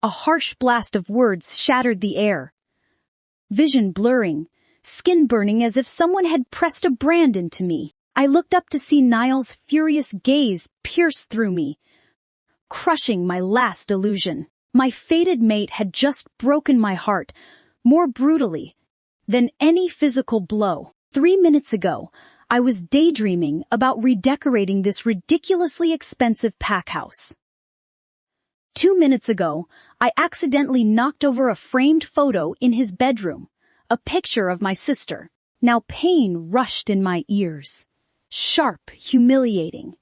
A harsh blast of words shattered the air. Vision blurring, skin burning as if someone had pressed a brand into me. I looked up to see Niall's furious gaze pierce through me, crushing my last illusion. My fated mate had just broken my heart, more brutally than any physical blow. 3 minutes ago, I was daydreaming about redecorating this ridiculously expensive pack house. 2 minutes ago, I accidentally knocked over a framed photo in his bedroom, a picture of my sister. Now pain rushed in my ears. Sharp, humiliating.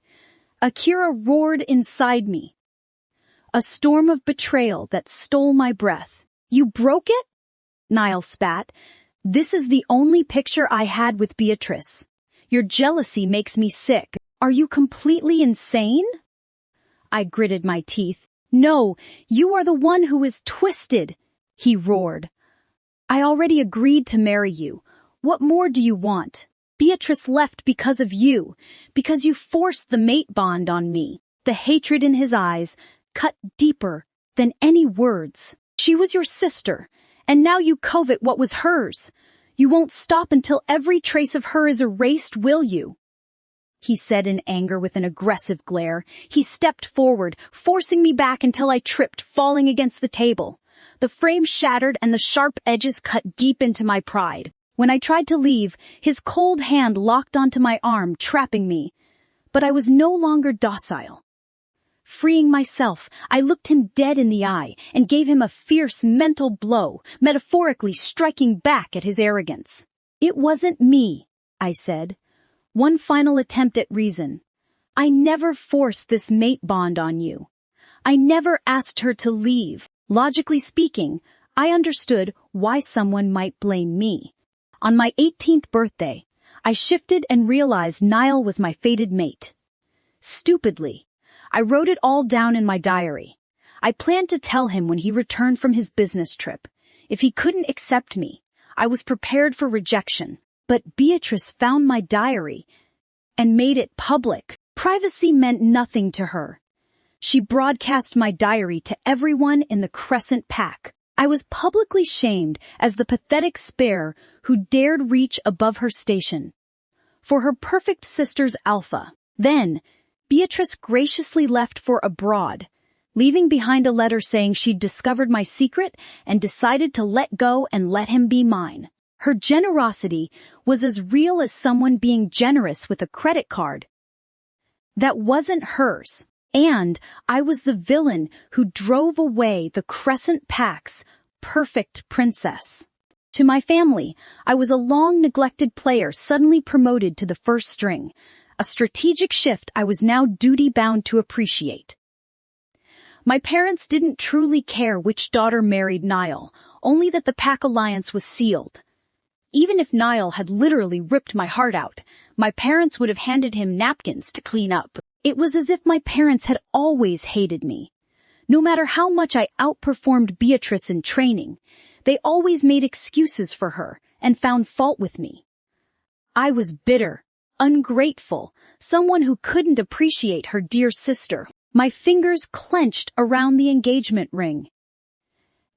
Akira roared inside me. A storm of betrayal that stole my breath. You broke it? Niall spat. This is the only picture I had with Beatrice. Your jealousy makes me sick. Are you completely insane? I gritted my teeth. No, you are the one who is twisted, he roared. I already agreed to marry you. What more do you want? Beatrice left because of you, because you forced the mate bond on me. The hatred in his eyes cut deeper than any words. She was your sister, and now you covet what was hers. You won't stop until every trace of her is erased, will you? He said in anger with an aggressive glare. He stepped forward, forcing me back until I tripped, falling against the table. The frame shattered and the sharp edges cut deep into my pride. When I tried to leave, his cold hand locked onto my arm, trapping me. But I was no longer docile. Freeing myself, I looked him dead in the eye and gave him a fierce mental blow, metaphorically striking back at his arrogance. It wasn't me, I said. One final attempt at reason. I never forced this mate bond on you. I never asked her to leave. Logically speaking, I understood why someone might blame me. On my 18th birthday, I shifted and realized Niall was my fated mate. Stupidly, I wrote it all down in my diary. I planned to tell him when he returned from his business trip. If he couldn't accept me, I was prepared for rejection. But Beatrice found my diary and made it public. Privacy meant nothing to her. She broadcast my diary to everyone in the Crescent Pack. I was publicly shamed as the pathetic spare who dared reach above her station. For her perfect sister's alpha. Then, Beatrice graciously left for abroad, leaving behind a letter saying she'd discovered my secret and decided to let go and let him be mine. Her generosity was as real as someone being generous with a credit card. That wasn't hers, and I was the villain who drove away the Crescent Pack's perfect princess. To my family, I was a long-neglected player suddenly promoted to the first string, a strategic shift I was now duty-bound to appreciate. My parents didn't truly care which daughter married Niall, only that the Pack alliance was sealed. Even if Niall had literally ripped my heart out, my parents would have handed him napkins to clean up. It was as if my parents had always hated me. No matter how much I outperformed Beatrice in training, they always made excuses for her and found fault with me. I was bitter, ungrateful, someone who couldn't appreciate her dear sister. My fingers clenched around the engagement ring.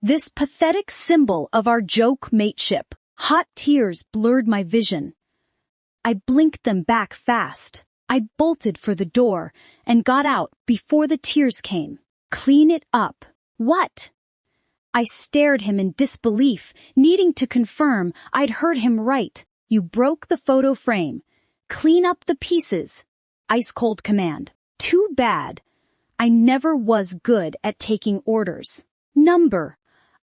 This pathetic symbol of our joke mateship. Hot tears blurred my vision. I blinked them back fast. I bolted for the door and got out before the tears came. Clean it up. What? I stared him in disbelief, needing to confirm I'd heard him right. You broke the photo frame. Clean up the pieces. Ice-cold command. Too bad. I never was good at taking orders. Number.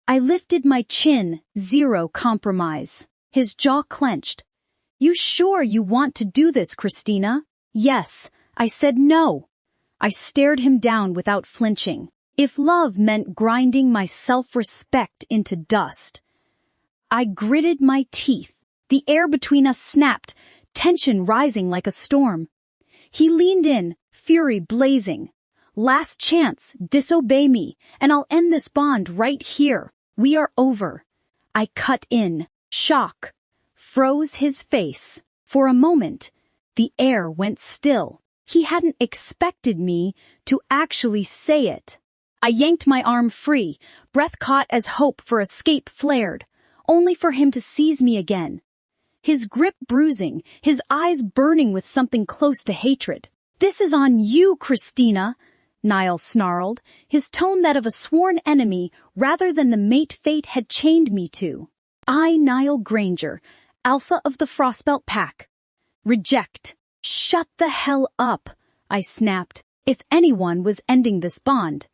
I lifted my chin, zero compromise. His jaw clenched. You sure you want to do this, Christina? Yes, I said no. I stared him down without flinching. If love meant grinding my self-respect into dust. I gritted my teeth. The air between us snapped, tension rising like a storm. He leaned in, fury blazing. Last chance, disobey me, and I'll end this bond right here. We are over. I cut in. Shock froze his face. For a moment, the air went still. He hadn't expected me to actually say it. I yanked my arm free, breath caught as hope for escape flared, only for him to seize me again. His grip bruising, his eyes burning with something close to hatred. "This is on you, Christina," Niall snarled, his tone that of a sworn enemy rather than the mate fate had chained me to. I, Niall Granger, alpha of the Frostbelt Pack. Reject. "Shut the hell up," I snapped. If anyone was ending this bond,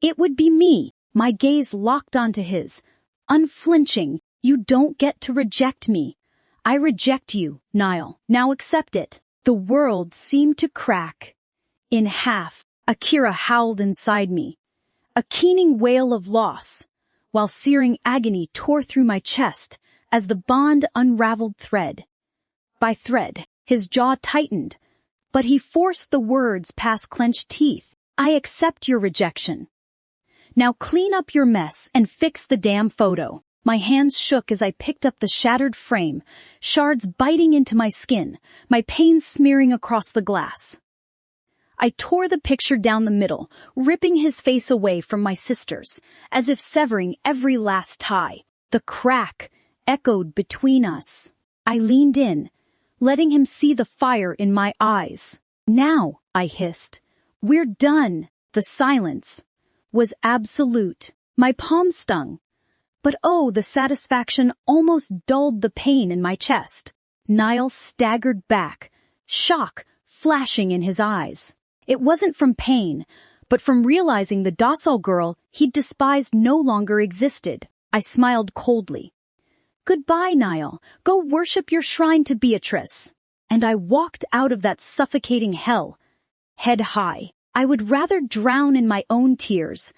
it would be me, my gaze locked onto his. Unflinching, "You don't get to reject me. I reject you, Niall. Now accept it." The world seemed to crack. In half, Akira howled inside me. A keening wail of loss, while searing agony tore through my chest as the bond unraveled thread by thread. His jaw tightened, but he forced the words past clenched teeth. "I accept your rejection. Now clean up your mess and fix the damn photo." My hands shook as I picked up the shattered frame, shards biting into my skin, my pain smearing across the glass. I tore the picture down the middle, ripping his face away from my sister's, as if severing every last tie. The crack echoed between us. I leaned in, letting him see the fire in my eyes. "Now," I hissed. "We're done." The silence was absolute. My palm stung. But oh, the satisfaction almost dulled the pain in my chest. Niall staggered back, shock flashing in his eyes. It wasn't from pain, but from realizing the docile girl he'd despised no longer existed. I smiled coldly. "Goodbye, Niall. Go worship your shrine to Beatrice." And I walked out of that suffocating hell, head high. I would rather drown in my own tears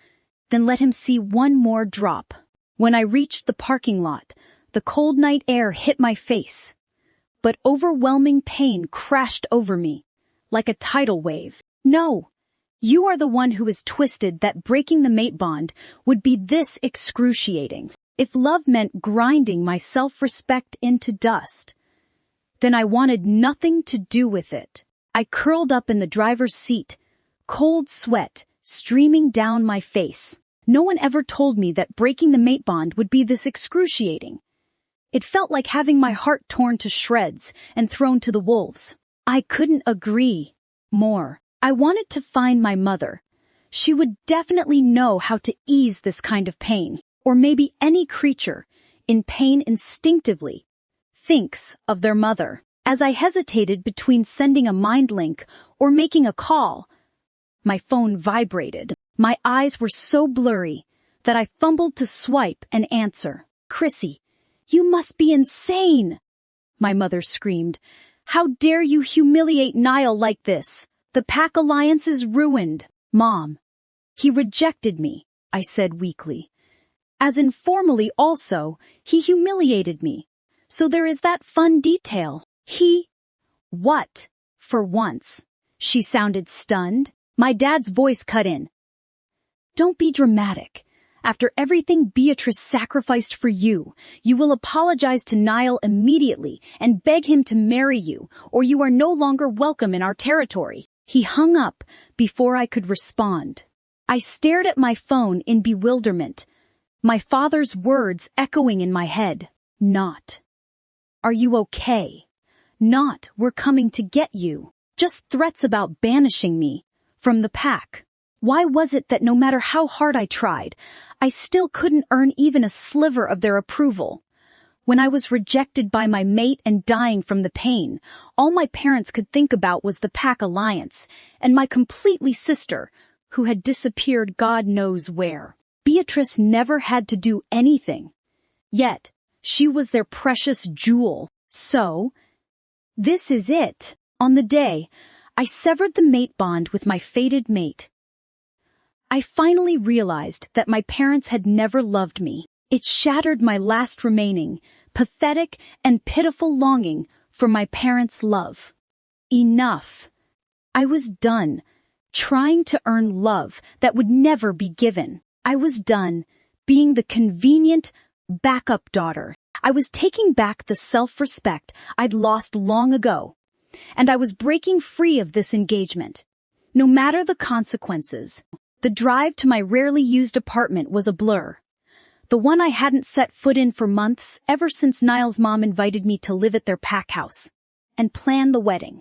than let him see one more drop. When I reached the parking lot, the cold night air hit my face, but overwhelming pain crashed over me, like a tidal wave. "No, you are the one who is twisted that breaking the mate bond would be this excruciating. If love meant grinding my self-respect into dust, then I wanted nothing to do with it." I curled up in the driver's seat, cold sweat streaming down my face. No one ever told me that breaking the mate bond would be this excruciating. It felt like having my heart torn to shreds and thrown to the wolves. I couldn't agree more. I wanted to find my mother. She would definitely know how to ease this kind of pain. Or maybe any creature, in pain instinctively, thinks of their mother. As I hesitated between sending a mind link or making a call, my phone vibrated. My eyes were so blurry that I fumbled to swipe and answer. "Chrissy, you must be insane!" my mother screamed. "How dare you humiliate Niall like this? The Pack Alliance is ruined." "Mom, he rejected me," I said weakly. "As informally also, he humiliated me. So there is that fun detail." "He..." "What?" For once. She sounded stunned. My dad's voice cut in. "Don't be dramatic. After everything Beatrice sacrificed for you, you will apologize to Niall immediately and beg him to marry you, or you are no longer welcome in our territory." He hung up before I could respond. I stared at my phone in bewilderment, my father's words echoing in my head. Not, "Are you okay?" Not, "We're coming to get you." Just threats about banishing me from the pack. Why was it that no matter how hard I tried, I still couldn't earn even a sliver of their approval? When I was rejected by my mate and dying from the pain, all my parents could think about was the Pack Alliance and my completely sister, who had disappeared God knows where. Beatrice never had to do anything. Yet, she was their precious jewel. So, this is it. On the day, I severed the mate bond with my fated mate. I finally realized that my parents had never loved me. It shattered my last remaining, pathetic and pitiful longing for my parents' love. Enough. I was done trying to earn love that would never be given. I was done being the convenient backup daughter. I was taking back the self-respect I'd lost long ago, and I was breaking free of this engagement. No matter the consequences, The drive to my rarely used apartment was a blur. The one I hadn't set foot in for months, ever since Niall's mom invited me to live at their pack house and plan the wedding.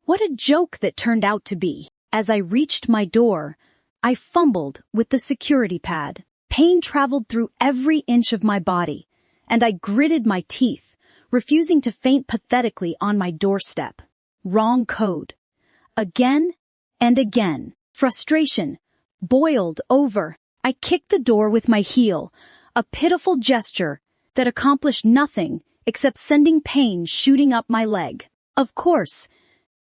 What a joke that turned out to be. As I reached my door, I fumbled with the security pad. Pain traveled through every inch of my body, and I gritted my teeth, refusing to faint pathetically on my doorstep. Wrong code. Again and again. Frustration boiled over. I kicked the door with my heel, a pitiful gesture that accomplished nothing except sending pain shooting up my leg. Of course,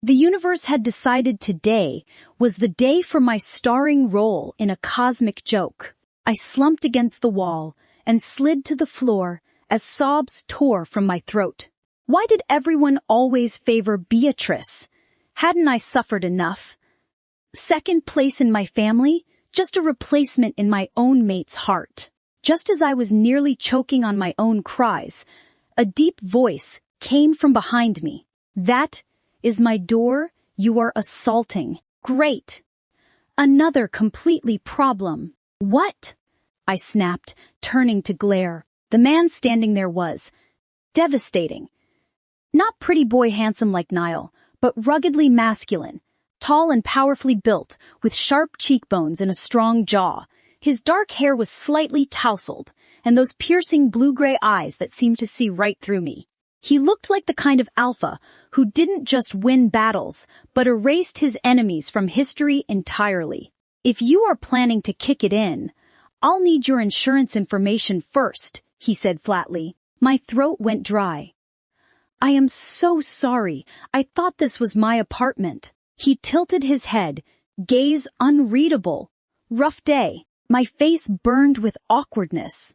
the universe had decided today was the day for my starring role in a cosmic joke. I slumped against the wall and slid to the floor as sobs tore from my throat. Why did everyone always favor Beatrice? Hadn't I suffered enough? Second place in my family? Just a replacement in my own mate's heart. Just as I was nearly choking on my own cries, a deep voice came from behind me. That is my door you are assaulting. Great. Another completely problem. What? I snapped, turning to glare. The man standing there was devastating. Not pretty boy handsome like Niall, but ruggedly masculine. Tall and powerfully built, with sharp cheekbones and a strong jaw. His dark hair was slightly tousled, and those piercing blue-gray eyes that seemed to see right through me. He looked like the kind of alpha who didn't just win battles, but erased his enemies from history entirely. If you are planning to kick it in, I'll need your insurance information first, he said flatly. My throat went dry. I am so sorry. I thought this was my apartment. He tilted his head, gaze unreadable. Rough day. My face burned with awkwardness.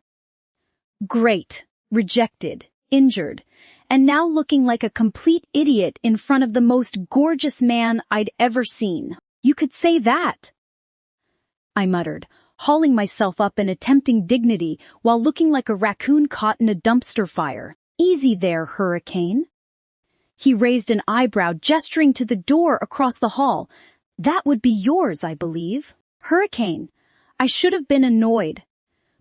Great. Rejected. Injured. And now looking like a complete idiot in front of the most gorgeous man I'd ever seen. You could say that. I muttered, hauling myself up and attempting dignity while looking like a raccoon caught in a dumpster fire. Easy there, Hurricane. He raised an eyebrow, gesturing to the door across the hall. That would be yours, I believe. Hurricane. I should have been annoyed.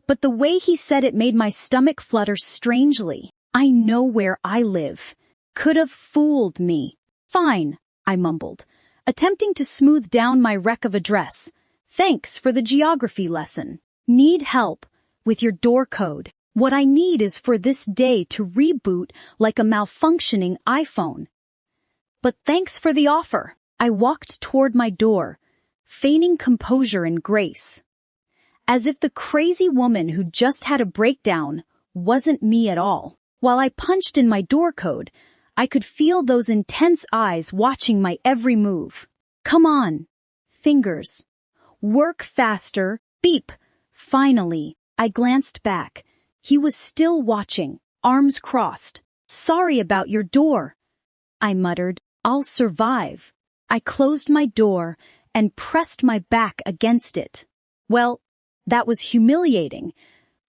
But the way he said it made my stomach flutter strangely. I know where I live. Could have fooled me. Fine, I mumbled, attempting to smooth down my wreck of a dress. Thanks for the geography lesson. Need help with your door code. What I need is for this day to reboot like a malfunctioning iPhone. But thanks for the offer. I walked toward my door, feigning composure and grace. As if the crazy woman who just had a breakdown wasn't me at all. While I punched in my door code, I could feel those intense eyes watching my every move. Come on. Fingers. Work faster. Beep. Finally, I glanced back. He was still watching, arms crossed. Sorry about your door, I muttered. I'll survive. I closed my door and pressed my back against it. Well, that was humiliating.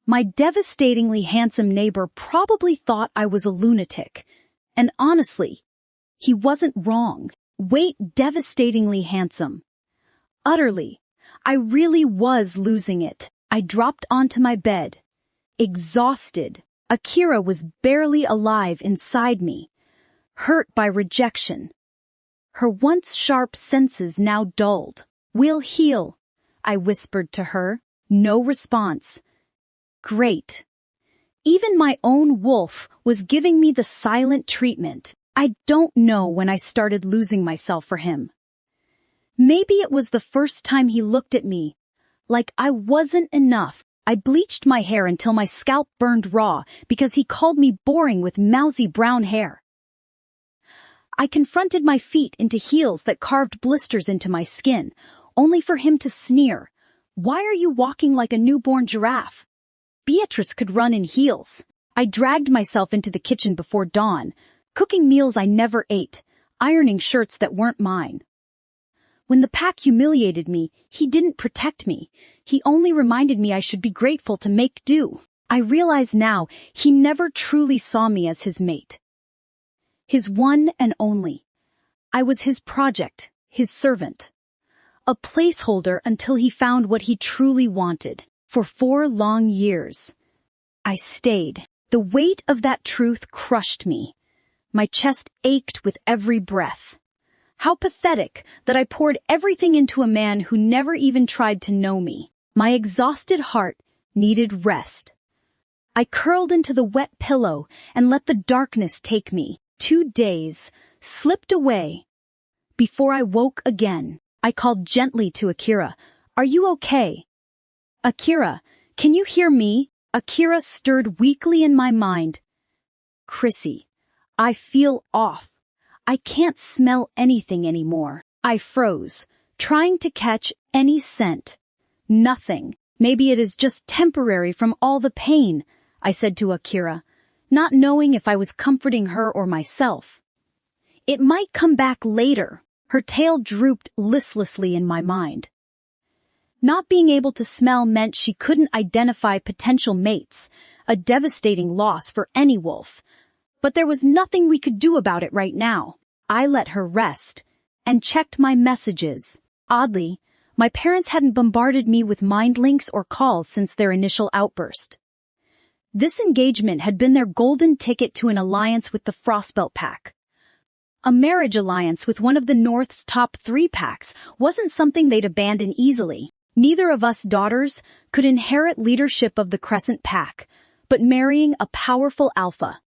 My devastatingly handsome neighbor probably thought I was a lunatic. And honestly, he wasn't wrong. Wait, devastatingly handsome. Utterly. I really was losing it. I dropped onto my bed. Exhausted. Akira was barely alive inside me, hurt by rejection. Her once sharp senses now dulled. We'll heal, I whispered to her. No response. Great. Even my own wolf was giving me the silent treatment. I don't know when I started losing myself for him. Maybe it was the first time he looked at me, like I wasn't enough. I bleached my hair until my scalp burned raw because he called me boring with mousy brown hair. I confronted my feet into heels that carved blisters into my skin, only for him to sneer. Why are you walking like a newborn giraffe? Beatrice could run in heels. I dragged myself into the kitchen before dawn, cooking meals I never ate, ironing shirts that weren't mine. When the pack humiliated me, he didn't protect me. He only reminded me I should be grateful to make do. I realize now he never truly saw me as his mate. His one and only. I was his project, his servant. a placeholder until he found what he truly wanted. For 4 long years, I stayed. The weight of that truth crushed me. My chest ached with every breath. How pathetic that I poured everything into a man who never even tried to know me. My exhausted heart needed rest. I curled into the wet pillow and let the darkness take me. 2 days slipped away. Before I woke again, I called gently to Akira. "Are you okay?" "Akira, can you hear me?" Akira stirred weakly in my mind. "Chrissy, I feel off. I can't smell anything anymore." I froze, trying to catch any scent. "Nothing. Maybe it is just temporary from all the pain," I said to Akira, not knowing if I was comforting her or myself. "It might come back later." Her tail drooped listlessly in my mind. Not being able to smell meant she couldn't identify potential mates, a devastating loss for any wolf. But there was nothing we could do about it right now. I let her rest and checked my messages. Oddly, my parents hadn't bombarded me with mind links or calls since their initial outburst. This engagement had been their golden ticket to an alliance with the Frostbelt Pack. A marriage alliance with one of the North's top 3 packs wasn't something they'd abandon easily. Neither of us daughters could inherit leadership of the Crescent Pack, but marrying a powerful alpha.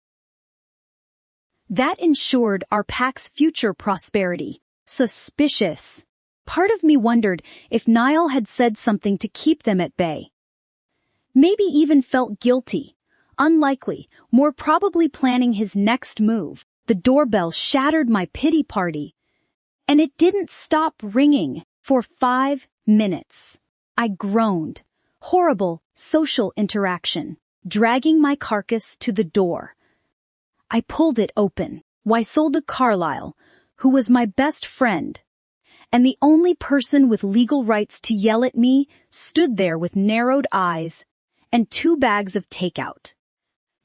That ensured our pack's future prosperity. Suspicious. Part of me wondered if Niall had said something to keep them at bay. Maybe even felt guilty. Unlikely, more probably planning his next move. The doorbell shattered my pity party. And it didn't stop ringing for 5 minutes. I groaned. Horrible social interaction. Dragging my carcass to the door. I pulled it open. Waisolda Carlyle, who was my best friend, and the only person with legal rights to yell at me, stood there with narrowed eyes and 2 bags of takeout.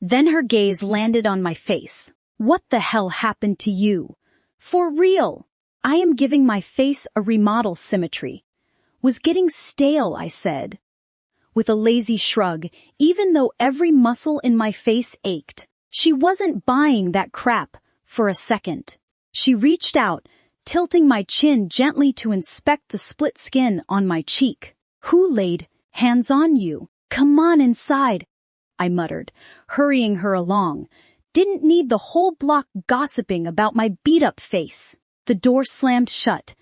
Then her gaze landed on my face. "What the hell happened to you? For real? I am giving my face a remodel symmetry." "Was getting stale," I said, with a lazy shrug, even though every muscle in my face ached. She wasn't buying that crap for a second. She reached out, tilting my chin gently to inspect the split skin on my cheek. "Who laid hands on you? Come on inside," I muttered, hurrying her along. Didn't need the whole block gossiping about my beat-up face. The door slammed shut,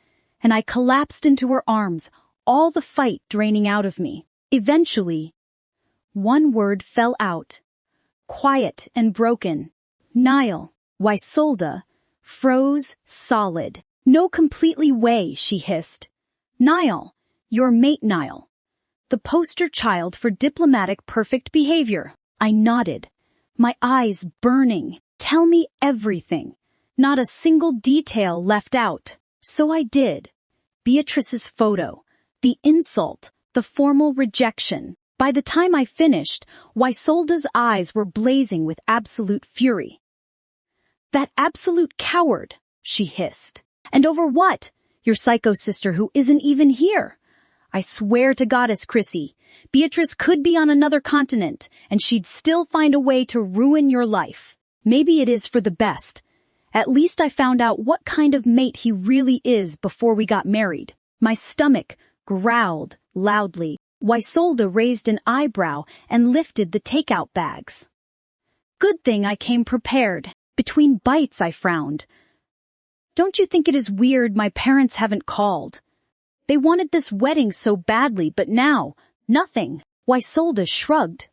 and I collapsed into her arms, all the fight draining out of me. Eventually, one word fell out, quiet and broken. "Niall." Waisolda froze solid. "No completely way," she hissed. "Niall, your mate Niall. The poster child for diplomatic perfect behavior." I nodded, my eyes burning. "Tell me everything. Not a single detail left out." So I did. Beatrice's photo, the insult, the formal rejection. By the time I finished, Waisolda's eyes were blazing with absolute fury. "That absolute coward," she hissed. "And over what? Your psycho sister who isn't even here." "I swear to Goddess Chrissy, Beatrice could be on another continent, and she'd still find a way to ruin your life. Maybe it is for the best. At least I found out what kind of mate he really is before we got married." My stomach growled loudly. Waisolda raised an eyebrow and lifted the takeout bags. "Good thing I came prepared." Between bites I frowned. "Don't you think it is weird my parents haven't called? They wanted this wedding so badly, but now, nothing." Waisolda shrugged.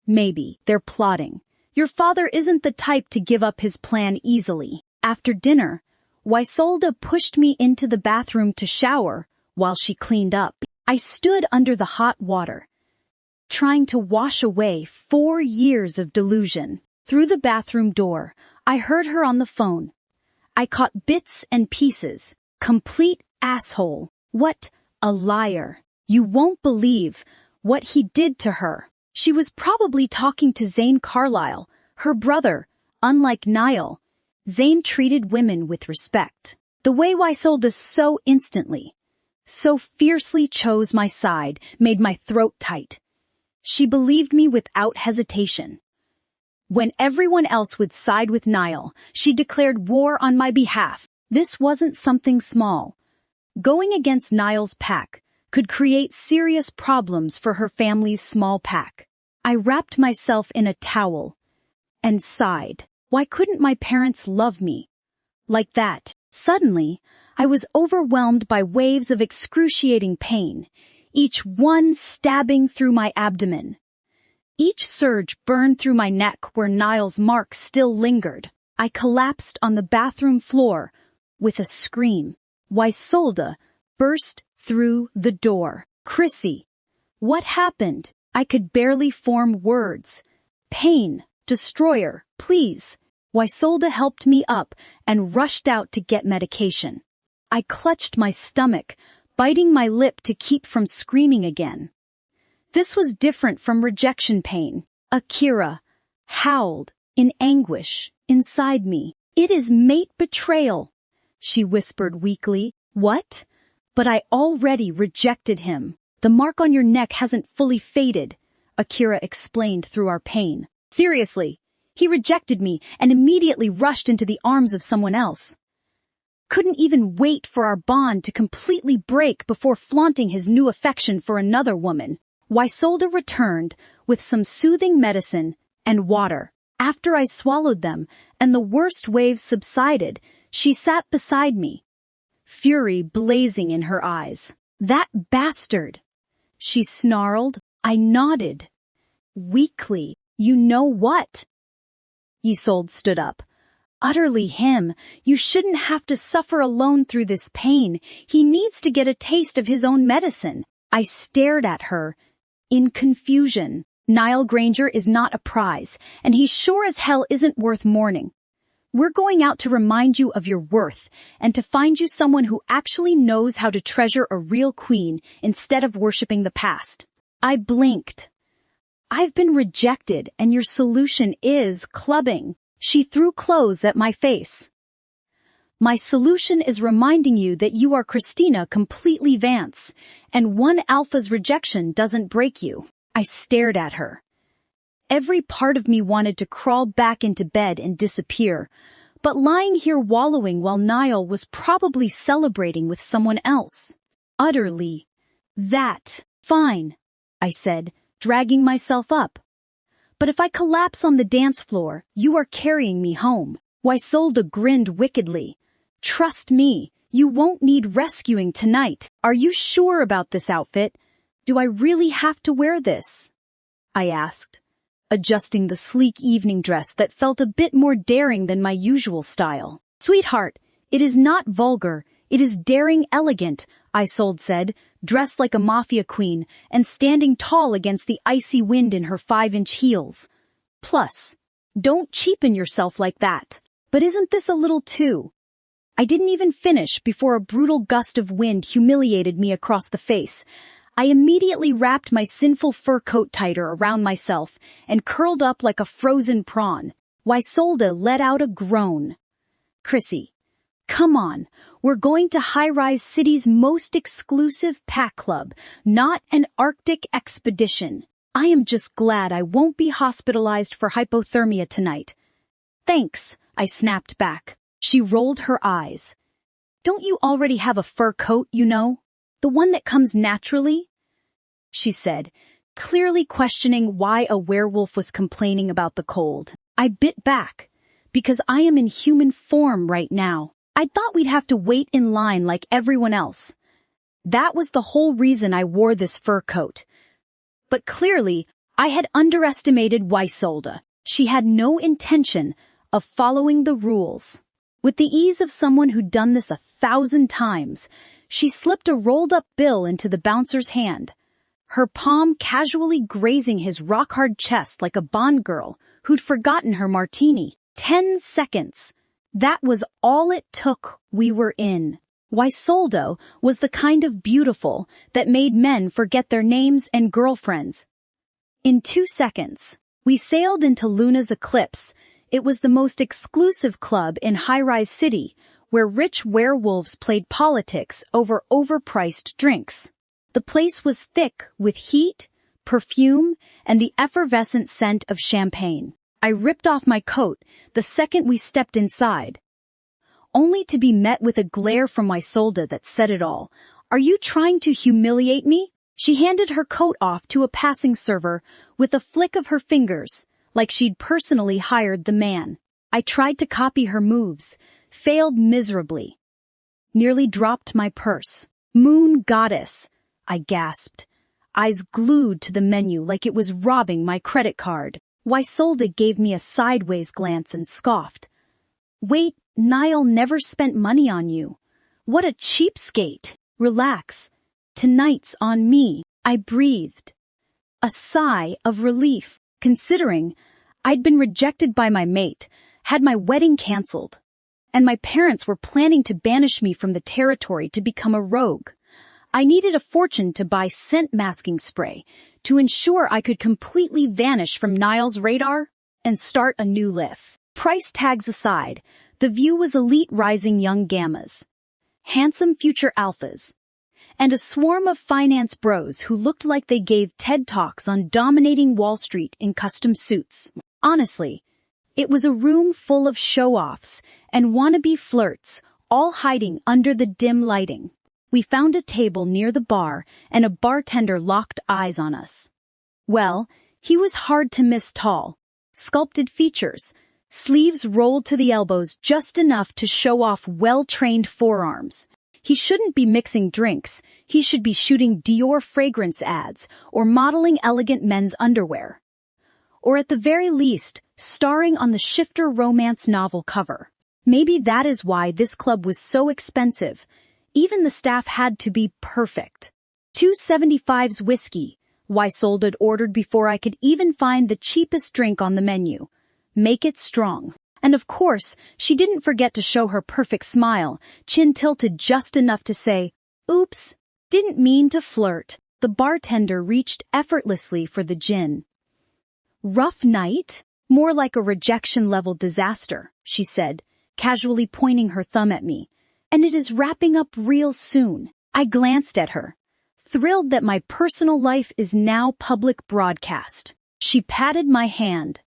"Maybe they're plotting. Your father isn't the type to give up his plan easily." After dinner, Waisolda pushed me into the bathroom to shower while she cleaned up. I stood under the hot water, trying to wash away 4 years of delusion. Through the bathroom door, I heard her on the phone. I caught bits and pieces. "Complete asshole. What a liar. You won't believe what he did to her." She was probably talking to Zane Carlyle, her brother. Unlike Niall, Zane treated women with respect. The way Waisolda so instantly, so fiercely chose my side, made my throat tight. She believed me without hesitation. When everyone else would side with Niall, she declared war on my behalf. This wasn't something small. Going against Niall's pack could create serious problems for her family's small pack. I wrapped myself in a towel and sighed. Why couldn't my parents love me like that? Suddenly, I was overwhelmed by waves of excruciating pain, each one stabbing through my abdomen. Each surge burned through my neck where Niall's marks still lingered. I collapsed on the bathroom floor with a scream. Waisolda burst through the door. Chrissy, what happened? I could barely form words. Pain, destroyer, please. Waisolda helped me up and rushed out to get medication. I clutched my stomach, biting my lip to keep from screaming again. This was different from rejection pain. Akira howled in anguish inside me. It is mate betrayal, she whispered weakly. What? But I already rejected him. The mark on your neck hasn't fully faded, Akira explained through our pain. Seriously, he rejected me and immediately rushed into the arms of someone else. Couldn't even wait for our bond to completely break before flaunting his new affection for another woman. Waisolda returned with some soothing medicine and water. After I swallowed them and the worst waves subsided, she sat beside me, fury blazing in her eyes. That bastard, she snarled. I nodded. Weakly. You know what? Isolde stood up. Utterly him. You shouldn't have to suffer alone through this pain. He needs to get a taste of his own medicine. I stared at her in confusion. Niall Granger is not a prize, and he sure as hell isn't worth mourning. We're going out to remind you of your worth, and to find you someone who actually knows how to treasure a real queen instead of worshipping the past. I blinked. I've been rejected, and your solution is clubbing. She threw clothes at my face. My solution is reminding you that you are Christina completely Vance, and one alpha's rejection doesn't break you. I stared at her. Every part of me wanted to crawl back into bed and disappear, but lying here wallowing while Niall was probably celebrating with someone else. Utterly. That. Fine, I said, dragging myself up. But if I collapse on the dance floor, you are carrying me home. Waisolda grinned wickedly. Trust me, you won't need rescuing tonight. Are you sure about this outfit? Do I really have to wear this? I asked, adjusting the sleek evening dress that felt a bit more daring than my usual style. Sweetheart, it is not vulgar, it is daring elegant, Isolde said, dressed like a mafia queen and standing tall against the icy wind in her 5-inch heels. Plus, don't cheapen yourself like that. But isn't this a little too? I didn't even finish before a brutal gust of wind humiliated me across the face. I immediately wrapped my sinful fur coat tighter around myself and curled up like a frozen prawn. Waisolda let out a groan. Chrissy, come on. We're going to High-Rise City's most exclusive pack club, not an Arctic expedition. I am just glad I won't be hospitalized for hypothermia tonight. Thanks, I snapped back. She rolled her eyes. Don't you already have a fur coat, you know? The one that comes naturally? She said, clearly questioning why a werewolf was complaining about the cold. I bit back, because I am in human form right now. I thought we'd have to wait in line like everyone else. That was the whole reason I wore this fur coat. But clearly, I had underestimated Waisolda. She had no intention of following the rules. With the ease of someone who'd done this 1,000 times, she slipped a rolled-up bill into the bouncer's hand, her palm casually grazing his rock-hard chest like a Bond girl who'd forgotten her martini. 10 seconds. That was all it took. We were in. Waisolda was the kind of beautiful that made men forget their names and girlfriends. In 2 seconds, we sailed into Luna's Eclipse. It was the most exclusive club in High-Rise City, where rich werewolves played politics over overpriced drinks. The place was thick with heat, perfume, and the effervescent scent of champagne. I ripped off my coat the second we stepped inside, only to be met with a glare from Isolde that said it all. "Are you trying to humiliate me?" She handed her coat off to a passing server with a flick of her fingers, like she'd personally hired the man. I tried to copy her moves, failed miserably. Nearly dropped my purse. "Moon goddess," I gasped, eyes glued to the menu like it was robbing my credit card. Isolde gave me a sideways glance and scoffed. "Wait, Niall never spent money on you. What a cheapskate. Relax. Tonight's on me." I breathed. A sigh of relief, considering I'd been rejected by my mate, had my wedding cancelled, and my parents were planning to banish me from the territory to become a rogue. I needed a fortune to buy scent masking spray to ensure I could completely vanish from Niall's radar and start a new life. Price tags aside, the view was elite rising young gammas, handsome future alphas, and a swarm of finance bros who looked like they gave TED Talks on dominating Wall Street in custom suits. Honestly, it was a room full of show-offs and wannabe flirts, all hiding under the dim lighting. We found a table near the bar and a bartender locked eyes on us. Well, he was hard to miss. Tall, sculpted features, sleeves rolled to the elbows just enough to show off well-trained forearms. He shouldn't be mixing drinks, he should be shooting Dior fragrance ads or modeling elegant men's underwear. Or at the very least, starring on the Shifter romance novel cover. Maybe that is why this club was so expensive. Even the staff had to be perfect. 275's whiskey, Isolde ordered before I could even find the cheapest drink on the menu. Make it strong. And of course, she didn't forget to show her perfect smile, chin tilted just enough to say, "Oops, didn't mean to flirt." The bartender reached effortlessly for the gin. "Rough night? More like a rejection-level disaster," she said, casually pointing her thumb at me. "And it is wrapping up real soon." I glanced at her, thrilled that my personal life is now public broadcast. She patted my hand.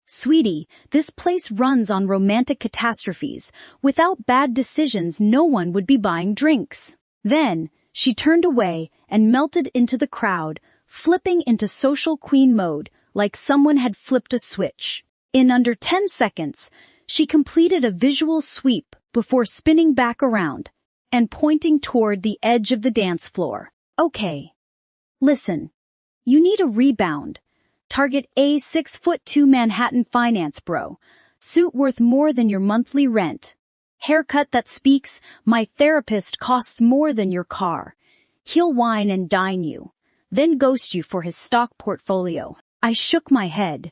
"Sweetie, this place runs on romantic catastrophes. Without bad decisions, no one would be buying drinks." Then, she turned away and melted into the crowd, flipping into social queen mode, like someone had flipped a switch. In under 10 seconds, she completed a visual sweep before spinning back around and pointing toward the edge of the dance floor. "Okay. Listen, you need a rebound. Target a 6'2" Manhattan finance bro. Suit worth more than your monthly rent. Haircut that speaks, my therapist costs more than your car. He'll wine and dine you, then ghost you for his stock portfolio." I shook my head.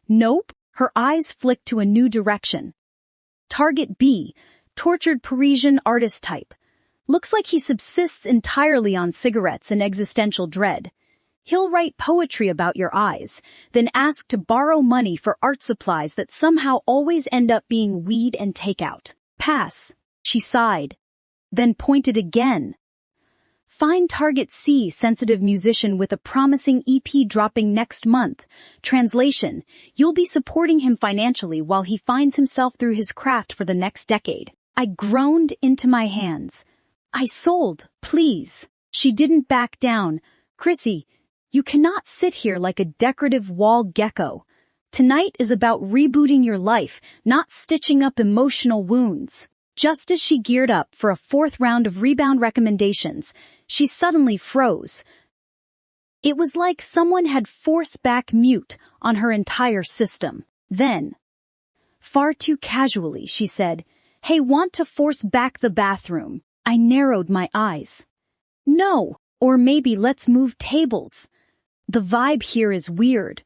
"Nope." Her eyes flicked to a new direction. "Target B, tortured Parisian artist type. Looks like he subsists entirely on cigarettes and existential dread. He'll write poetry about your eyes, then ask to borrow money for art supplies that somehow always end up being weed and takeout." "Pass," she sighed, then pointed again. "Find target C, sensitive musician with a promising EP dropping next month. Translation, you'll be supporting him financially while he finds himself through his craft for the next decade." I groaned into my hands. "Isolde, please." She didn't back down. "Chrissy, you cannot sit here like a decorative wall gecko. Tonight is about rebooting your life, not stitching up emotional wounds." Just as she geared up for a fourth round of rebound recommendations, she suddenly froze. It was like someone had forced back mute on her entire system. Then, far too casually, she said, "Hey, want to force back the bathroom?" I narrowed my eyes. "No, or maybe let's move tables. The vibe here is weird."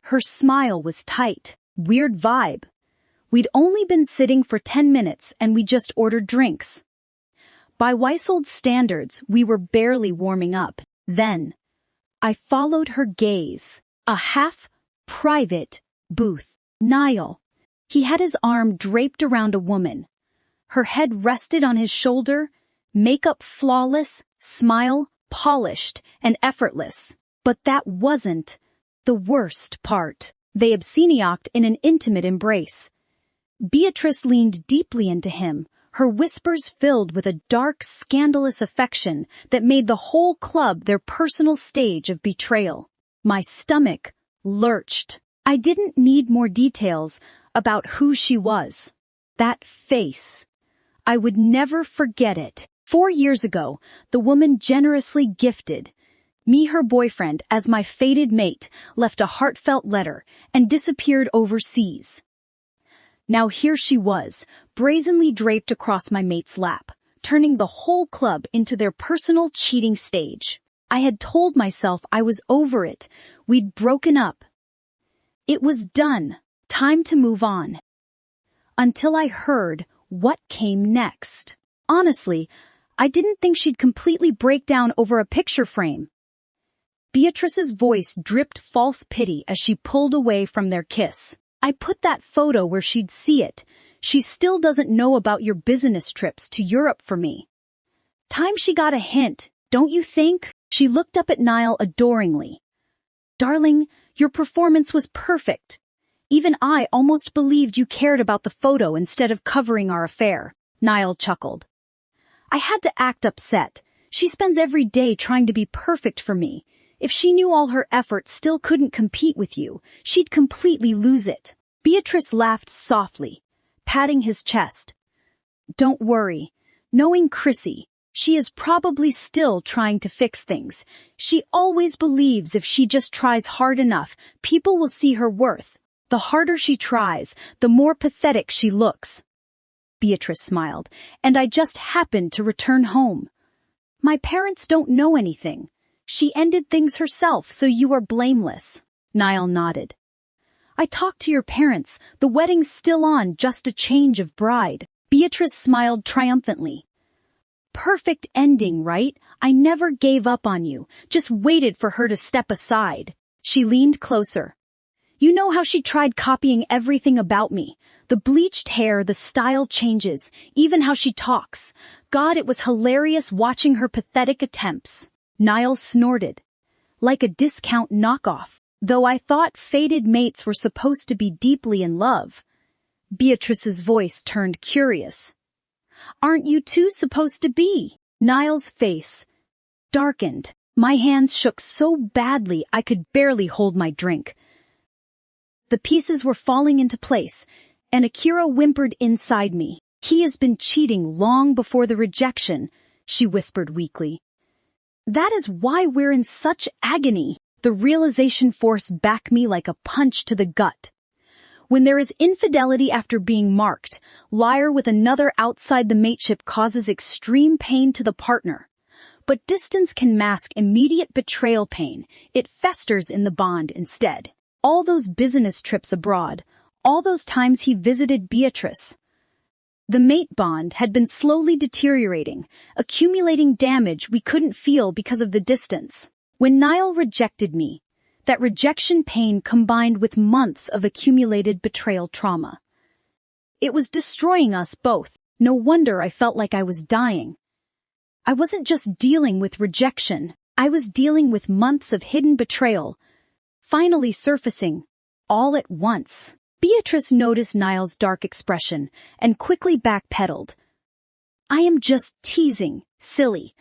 Her smile was tight. "Weird vibe. We'd only been sitting for 10 minutes and we just ordered drinks." By Isolde's standards, we were barely warming up. Then, I followed her gaze. A half-private booth. Niall. He had his arm draped around a woman, Her head rested on his shoulder, makeup flawless, smile polished and effortless. But that wasn't the worst part. They obsceniacted in an intimate embrace. Beatrice leaned deeply into him, her whispers filled with a dark, scandalous affection that made the whole club their personal stage of betrayal. My stomach lurched. I didn't need more details about who she was. That face. I would never forget it. 4 years ago, the woman generously gifted me her boyfriend as my fated mate, left a heartfelt letter, and disappeared overseas. Now here she was, brazenly draped across my mate's lap, turning the whole club into their personal cheating stage. I had told myself I was over it. We'd broken up. It was done. Time to move on. Until I heard what came next. Honestly, I didn't think she'd completely break down over a picture frame. Beatrice's voice dripped false pity as she pulled away from their kiss. I put that photo where she'd see it. She still doesn't know about your business trips to Europe for me. Time she got a hint, don't you think? She looked up at Niall adoringly. Darling, your performance was perfect. Even I almost believed you cared about the photo instead of covering our affair. Niall chuckled. I had to act upset. She spends every day trying to be perfect for me. If she knew all her efforts still couldn't compete with you, she'd completely lose it. Beatrice laughed softly, patting his chest. Don't worry. Knowing Chrissy, she is probably still trying to fix things. She always believes if she just tries hard enough, people will see her worth. The harder she tries, the more pathetic she looks. Beatrice smiled, and I just happened to return home. My parents don't know anything. She ended things herself, so you are blameless. Niall nodded. I talked to your parents. The wedding's still on, just a change of bride. Beatrice smiled triumphantly. Perfect ending, right? I never gave up on you, just waited for her to step aside. She leaned closer. You know how she tried copying everything about me. The bleached hair, the style changes, even how she talks. God, it was hilarious watching her pathetic attempts. Niall snorted. Like a discount knockoff. Though I thought fated mates were supposed to be deeply in love. Beatrice's voice turned curious. Aren't you two supposed to be? Niall's face darkened. My hands shook so badly I could barely hold my drink. The pieces were falling into place, and Akira whimpered inside me. He has been cheating long before the rejection, she whispered weakly. That is why we're in such agony. The realization forced back me like a punch to the gut. When there is infidelity after being marked, liar with another outside the mateship causes extreme pain to the partner. But distance can mask immediate betrayal pain. It festers in the bond instead. All those business trips abroad, all those times he visited Beatrice. The mate bond had been slowly deteriorating, accumulating damage we couldn't feel because of the distance. When Niall rejected me, that rejection pain combined with months of accumulated betrayal trauma. It was destroying us both. No wonder I felt like I was dying. I wasn't just dealing with rejection. I was dealing with months of hidden betrayal, finally surfacing, all at once. Beatrice noticed Niall's dark expression and quickly backpedaled. I am just teasing, silly.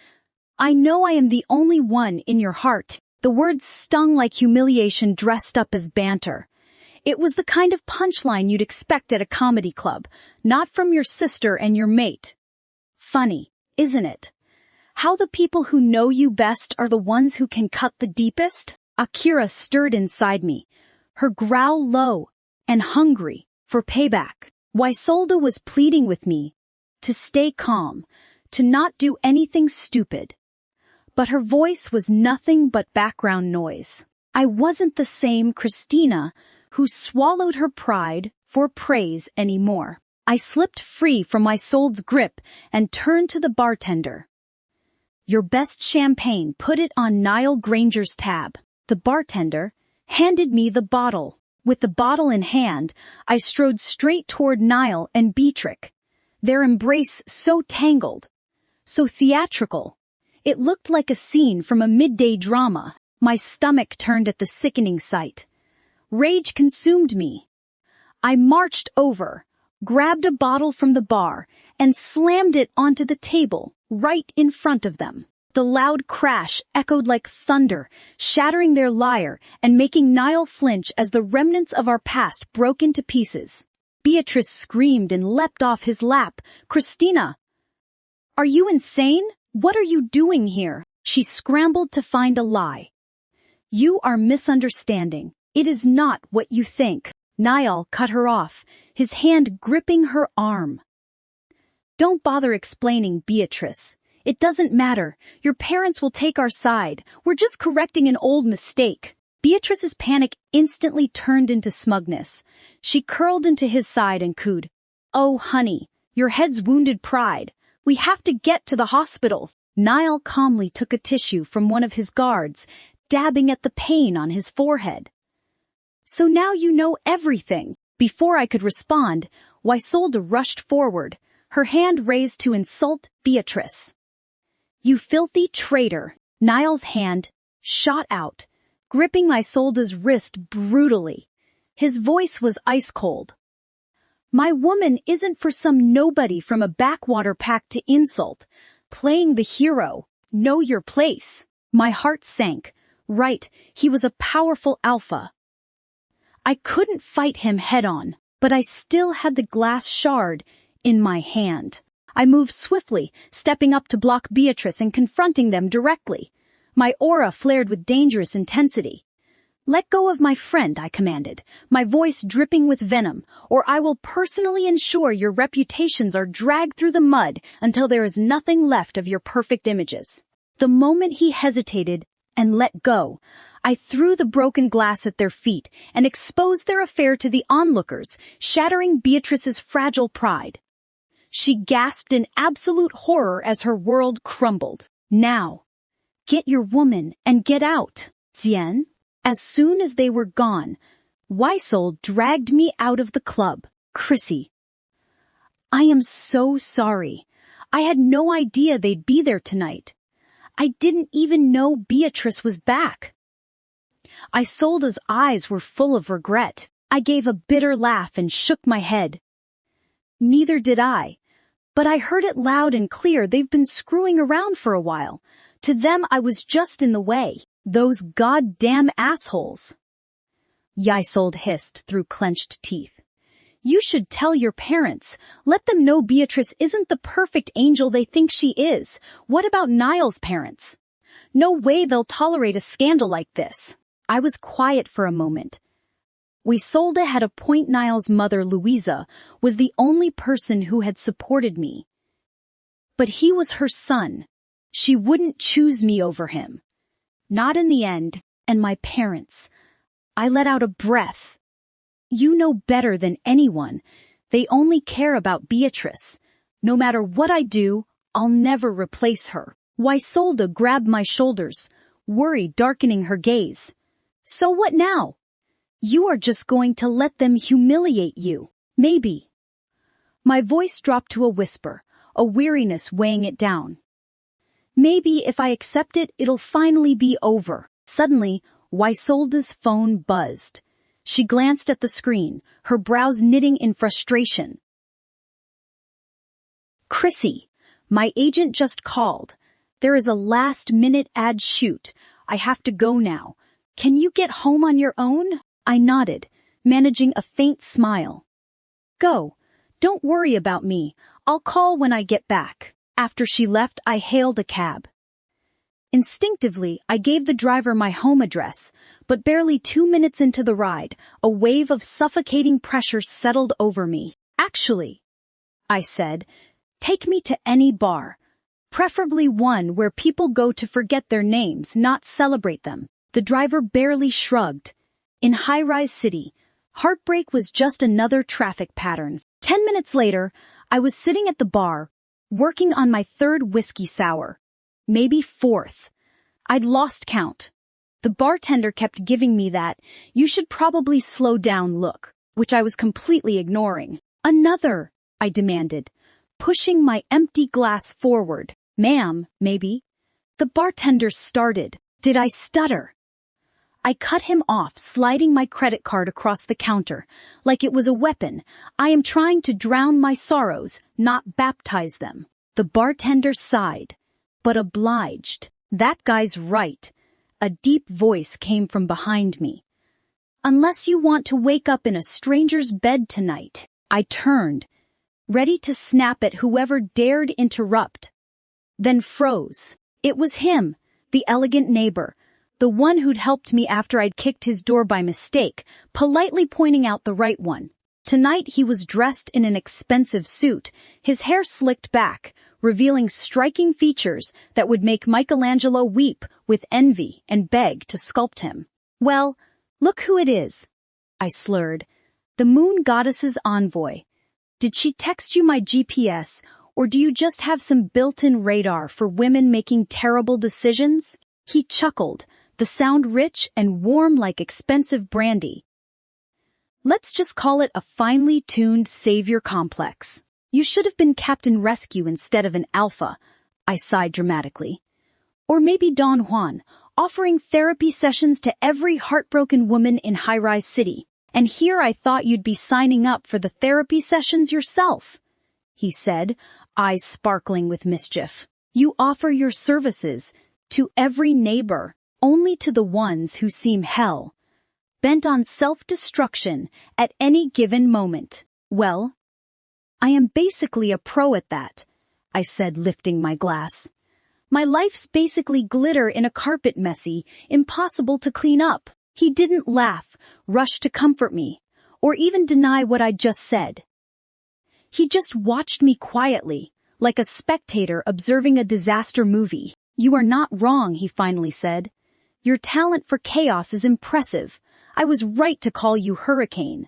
I know I am the only one in your heart. The words stung like humiliation dressed up as banter. It was the kind of punchline you'd expect at a comedy club, not from your sister and your mate. Funny, isn't it? How the people who know you best are the ones who can cut the deepest? Akira stirred inside me, her growl low and hungry for payback. Isolde was pleading with me to stay calm, to not do anything stupid. But her voice was nothing but background noise. I wasn't the same Christina who swallowed her pride for praise anymore. I slipped free from Isolde's grip and turned to the bartender. Your best champagne, put it on Niall Granger's tab. The bartender handed me the bottle. With the bottle in hand, I strode straight toward Niall and Beatrix. their embrace so tangled, so theatrical. It looked like a scene from a midday drama. My stomach turned at the sickening sight. Rage consumed me. I marched over, grabbed a bottle from the bar, and slammed it onto the table, right in front of them. The loud crash echoed like thunder, shattering their lyre and making Niall flinch as the remnants of our past broke into pieces. Beatrice screamed and leapt off his lap. "Christina! Are you insane? What are you doing here?" She scrambled to find a lie. "You are misunderstanding. It is not what you think." Niall cut her off, his hand gripping her arm. "Don't bother explaining, Beatrice. It doesn't matter. Your parents will take our side. We're just correcting an old mistake." Beatrice's panic instantly turned into smugness. She curled into his side and cooed, "Oh, honey, your head's wounded pride. We have to get to the hospital." Niall calmly took a tissue from one of his guards, dabbing at the pain on his forehead. "So now you know everything." Before I could respond, Isolde rushed forward, her hand raised to insult Beatrice. "You filthy traitor!" Niall's hand shot out, gripping Isolde's wrist brutally. His voice was ice cold. "My woman isn't for some nobody from a backwater pack to insult. Playing the hero. Know your place." My heart sank. Right, he was a powerful alpha. I couldn't fight him head-on, but I still had the glass shard in my hand. I moved swiftly, stepping up to block Beatrice and confronting them directly. My aura flared with dangerous intensity. "Let go of my friend," I commanded, my voice dripping with venom, "or I will personally ensure your reputations are dragged through the mud until there is nothing left of your perfect images." The moment he hesitated and let go, I threw the broken glass at their feet and exposed their affair to the onlookers, shattering Beatrice's fragile pride. She gasped in absolute horror as her world crumbled. "Now, get your woman and get out, Zien." As soon as they were gone, Isolde dragged me out of the club. "Chrissy, I am so sorry. I had no idea they'd be there tonight. I didn't even know Beatrice was back." Isolde's eyes were full of regret. I gave a bitter laugh and shook my head. "Neither did I. But I heard it loud and clear. They've been screwing around for a while. To them I was just in the way. Those goddamn assholes." Isolde hissed through clenched teeth. "You should tell your parents. Let them know Beatrice isn't the perfect angel they think she is. What about Niall's parents? No way they'll tolerate a scandal like this." I was quiet for a moment. Isolde had a point. Niall's mother, Louisa, was the only person who had supported me. But he was her son. She wouldn't choose me over him. Not in the end. And my parents. I let out a breath. "You know better than anyone. They only care about Beatrice. No matter what I do, I'll never replace her." Isolde grabbed my shoulders, worry darkening her gaze. "So what now? You are just going to let them humiliate you. Maybe." My voice dropped to a whisper, a weariness weighing it down. "Maybe if I accept it, it'll finally be over." Suddenly, Isolde's phone buzzed. She glanced at the screen, her brows knitting in frustration. "Chrissy, my agent just called. There is a last-minute ad shoot. I have to go now. Can you get home on your own?" I nodded, managing a faint smile. "Go. Don't worry about me. I'll call when I get back." After she left, I hailed a cab. Instinctively, I gave the driver my home address, but barely 2 minutes into the ride, a wave of suffocating pressure settled over me. "Actually," I said, "take me to any bar. Preferably one where people go to forget their names, not celebrate them." The driver barely shrugged. In high-rise city, heartbreak was just another traffic pattern. 10 minutes later, I was sitting at the bar, working on my third whiskey sour. Maybe fourth. I'd lost count. The bartender kept giving me that, "You should probably slow down" look, which I was completely ignoring. "Another," I demanded. pushing my empty glass forward. "Ma'am, maybe?" The bartender started. Did I stutter? I cut him off, sliding my credit card across the counter, like it was a weapon. "I am trying to drown my sorrows, not baptize them." The bartender sighed, but obliged. "That guy's right." A deep voice came from behind me. "Unless you want to wake up in a stranger's bed tonight." I turned, ready to snap at whoever dared interrupt, then froze. It was him, the elegant neighbor, the one who'd helped me after I'd kicked his door by mistake, politely pointing out the right one. Tonight he was dressed in an expensive suit, his hair slicked back, revealing striking features that would make Michelangelo weep with envy and beg to sculpt him. "Well, look who it is," I slurred. "The moon goddess's envoy. Did she text you my GPS, or do you just have some built-in radar for women making terrible decisions?" He chuckled, the sound rich and warm like expensive brandy. "Let's just call it a finely tuned savior complex. You should have been Captain Rescue instead of an alpha," I sighed dramatically. "Or maybe Don Juan, offering therapy sessions to every heartbroken woman in high-rise city. And here I thought you'd be signing up for the therapy sessions yourself," he said, eyes sparkling with mischief. "You offer your services to every neighbor, only to the ones who seem hell, bent on self-destruction at any given moment." "Well, I am basically a pro at that," I said, lifting my glass. "My life's basically glitter in a carpet, messy, impossible to clean up." He didn't laugh, rush to comfort me, or even deny what I'd just said. He just watched me quietly, like a spectator observing a disaster movie. "You are not wrong," he finally said. "Your talent for chaos is impressive. I was right to call you Hurricane.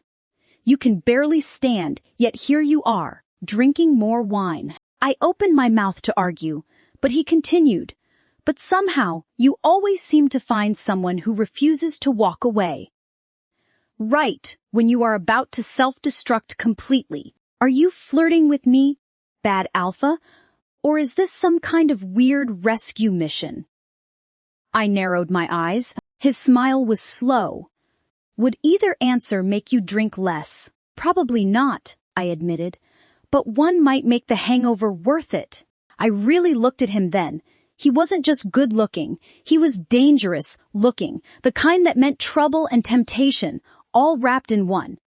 You can barely stand, yet here you are, drinking more wine." I opened my mouth to argue, but he continued. "But somehow, you always seem to find someone who refuses to walk away. Right, when you are about to self-destruct completely. Are you flirting with me, bad alpha? Or is this some kind of weird rescue mission?" I narrowed my eyes. His smile was slow. "Would either answer make you drink less?" "Probably not," I admitted. "But one might make the hangover worth it." I really looked at him then. He wasn't just good-looking, he was dangerous-looking, the kind that meant trouble and temptation, all wrapped in one.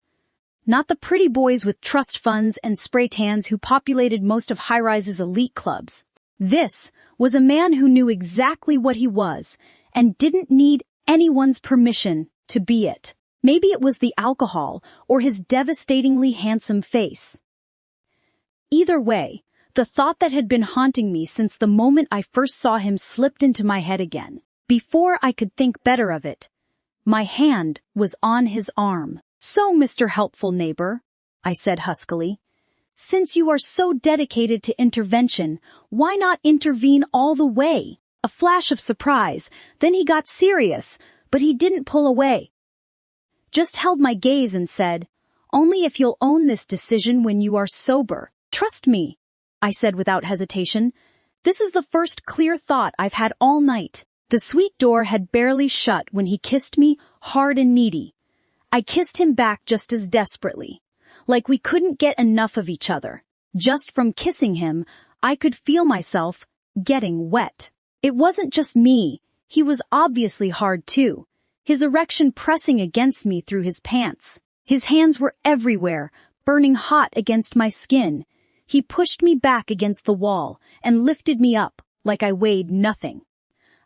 Not the pretty boys with trust funds and spray tans who populated most of high-rise's elite clubs. This was a man who knew exactly what he was, and didn't need anyone's permission to be it. Maybe it was the alcohol, or his devastatingly handsome face. Either way, the thought that had been haunting me since the moment I first saw him slipped into my head again. Before I could think better of it, my hand was on his arm. "So, Mr. Helpful Neighbor," I said huskily, "since you are so dedicated to intervention, why not intervene all the way?" A flash of surprise, then he got serious, but he didn't pull away. Just held my gaze and said, "Only if you'll own this decision when you are sober." "Trust me," I said without hesitation. "This is the first clear thought I've had all night." The sweet door had barely shut when he kissed me hard and needy. I kissed him back just as desperately, like we couldn't get enough of each other. Just from kissing him, I could feel myself getting wet. It wasn't just me, he was obviously hard too, his erection pressing against me through his pants. His hands were everywhere, burning hot against my skin. He pushed me back against the wall and lifted me up like I weighed nothing.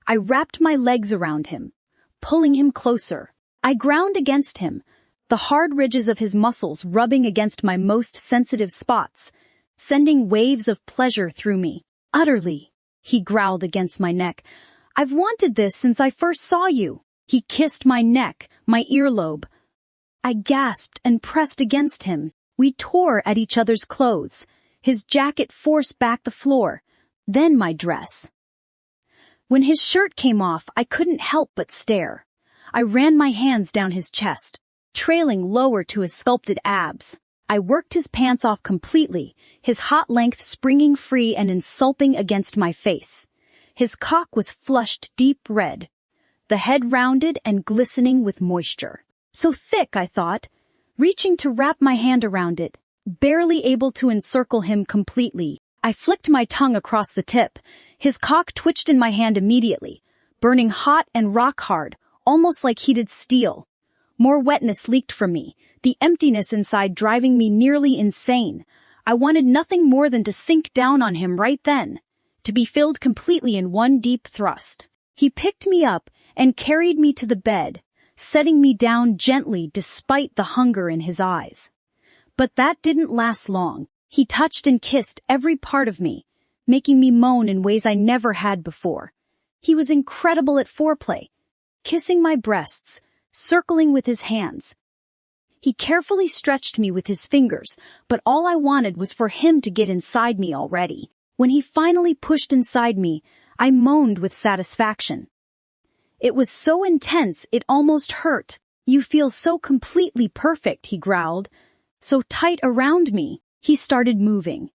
I wrapped my legs around him, pulling him closer. I ground against him, the hard ridges of his muscles rubbing against my most sensitive spots, sending waves of pleasure through me. "Utterly," he growled against my neck. "I've wanted this since I first saw you." He kissed my neck, my earlobe. I gasped and pressed against him. We tore at each other's clothes. His jacket forced back the floor, then my dress. When his shirt came off, I couldn't help but stare. I ran my hands down his chest, trailing lower to his sculpted abs. I worked his pants off completely, his hot length springing free and insulping against my face. His cock was flushed deep red, the head rounded and glistening with moisture. So thick, I thought, reaching to wrap my hand around it, barely able to encircle him completely. I flicked my tongue across the tip. His cock twitched in my hand immediately, burning hot and rock hard, almost like heated steel. More wetness leaked from me, the emptiness inside driving me nearly insane. I wanted nothing more than to sink down on him right then, to be filled completely in one deep thrust. He picked me up and carried me to the bed, setting me down gently despite the hunger in his eyes. But that didn't last long. He touched and kissed every part of me, making me moan in ways I never had before. He was incredible at foreplay, kissing my breasts, circling with his hands. He carefully stretched me with his fingers, but all I wanted was for him to get inside me already. When he finally pushed inside me, I moaned with satisfaction. It was so intense it almost hurt. "You feel so completely perfect," he growled. "So tight around me." He started moving.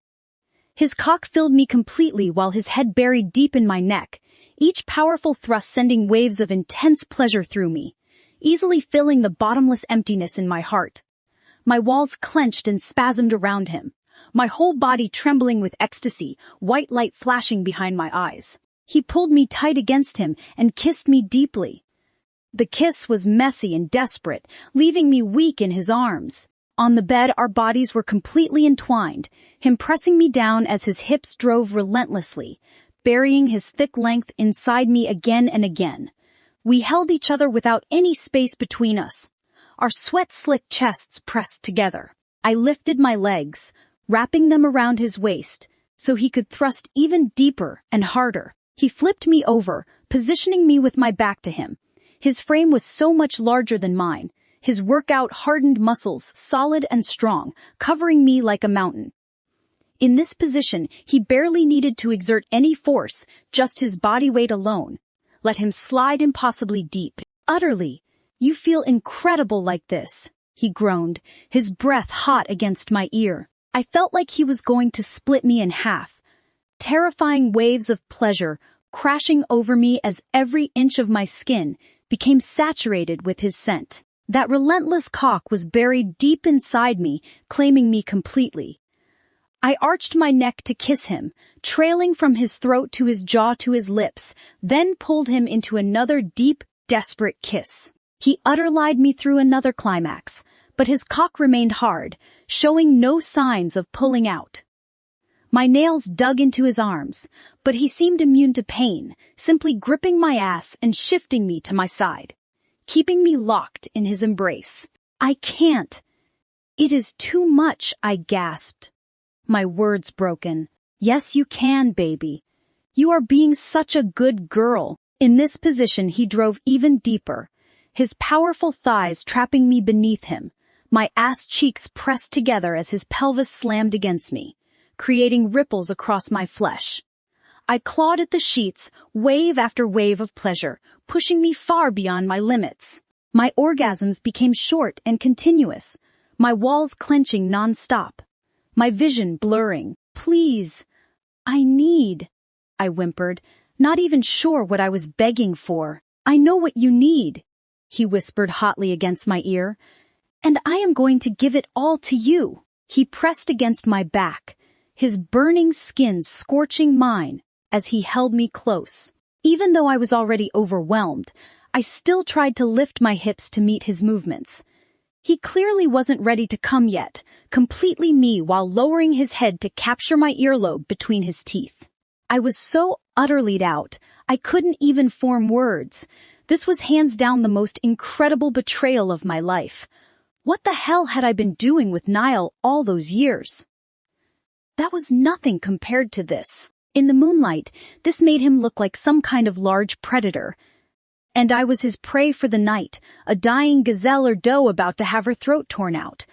His cock filled me completely while his head buried deep in my neck, each powerful thrust sending waves of intense pleasure through me, easily filling the bottomless emptiness in my heart. My walls clenched and spasmed around him, my whole body trembling with ecstasy, white light flashing behind my eyes. He pulled me tight against him and kissed me deeply. The kiss was messy and desperate, leaving me weak in his arms. On the bed, our bodies were completely entwined, him pressing me down as his hips drove relentlessly, burying his thick length inside me again and again. We held each other without any space between us, our sweat-slicked chests pressed together. I lifted my legs, wrapping them around his waist, so he could thrust even deeper and harder. He flipped me over, positioning me with my back to him. His frame was so much larger than mine, his workout-hardened muscles solid and strong, covering me like a mountain. In this position, he barely needed to exert any force, just his body weight alone. Let him slide impossibly deep. "Utterly, you feel incredible like this," he groaned, his breath hot against my ear. I felt like he was going to split me in half. Terrifying waves of pleasure crashing over me as every inch of my skin became saturated with his scent. That relentless cock was buried deep inside me, claiming me completely. I arched my neck to kiss him, trailing from his throat to his jaw to his lips, then pulled him into another deep, desperate kiss. He utterlied me through another climax, but his cock remained hard, showing no signs of pulling out. My nails dug into his arms, but he seemed immune to pain, simply gripping my ass and shifting me to my side, keeping me locked in his embrace. "I can't. It is too much," I gasped, my words broken. "Yes, you can, baby. You are being such a good girl." In this position, he drove even deeper, his powerful thighs trapping me beneath him, my ass cheeks pressed together as his pelvis slammed against me, creating ripples across my flesh. I clawed at the sheets, wave after wave of pleasure, pushing me far beyond my limits. My orgasms became short and continuous, my walls clenching non-stop, my vision blurring. "Please, I need," I whimpered, not even sure what I was begging for. "I know what you need," he whispered hotly against my ear, "and I am going to give it all to you." He pressed against my back, his burning skin scorching mine as he held me close. Even though I was already overwhelmed, I still tried to lift my hips to meet his movements. He clearly wasn't ready to come yet, completely me while lowering his head to capture my earlobe between his teeth. I was so utterly out, I couldn't even form words. This was hands down the most incredible betrayal of my life. What the hell had I been doing with Niall all those years? That was nothing compared to this. In the moonlight, this made him look like some kind of large predator. And I was his prey for the night, a dying gazelle or doe about to have her throat torn out.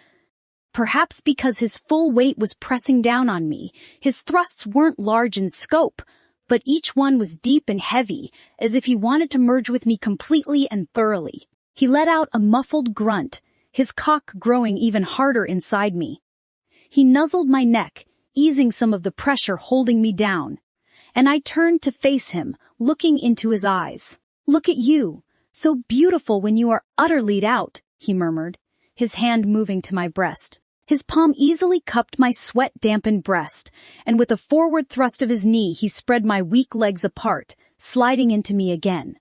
Perhaps because his full weight was pressing down on me, his thrusts weren't large in scope, but each one was deep and heavy, as if he wanted to merge with me completely and thoroughly. He let out a muffled grunt, his cock growing even harder inside me. He nuzzled my neck, easing some of the pressure holding me down. And I turned to face him, looking into his eyes. "Look at you, so beautiful when you are utterly out," he murmured, his hand moving to my breast. His palm easily cupped my sweat-dampened breast, and with a forward thrust of his knee he spread my weak legs apart, sliding into me again.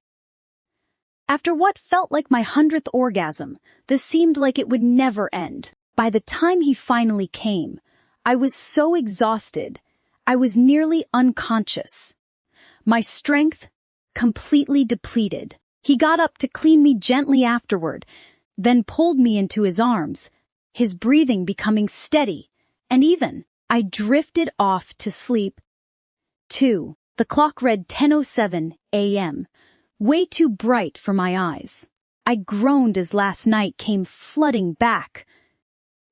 After what felt like my 100th orgasm, this seemed like it would never end. By the time he finally came, I was so exhausted, I was nearly unconscious. My strength completely depleted. He got up to clean me gently afterward, then pulled me into his arms, his breathing becoming steady and even. I drifted off to sleep. 2. The clock read 10:07 a.m., way too bright for my eyes. I groaned as last night came flooding back.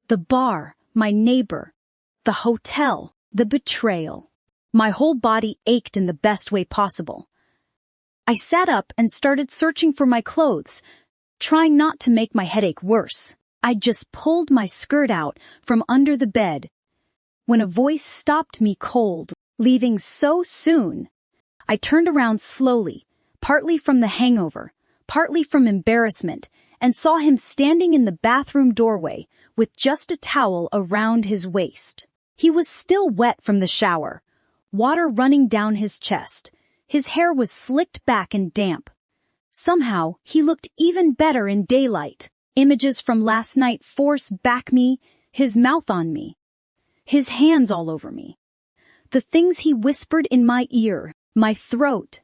The bar, my neighbor, the hotel, the betrayal. My whole body ached in the best way possible. I sat up and started searching for my clothes, trying not to make my headache worse. I just pulled my skirt out from under the bed when a voice stopped me cold, leaving so soon. I turned around slowly, partly from the hangover, partly from embarrassment, and saw him standing in the bathroom doorway with just a towel around his waist. He was still wet from the shower, water running down his chest. His hair was slicked back and damp. Somehow, he looked even better in daylight. Images from last night forced back me, his mouth on me, his hands all over me. The things he whispered in my ear, my throat,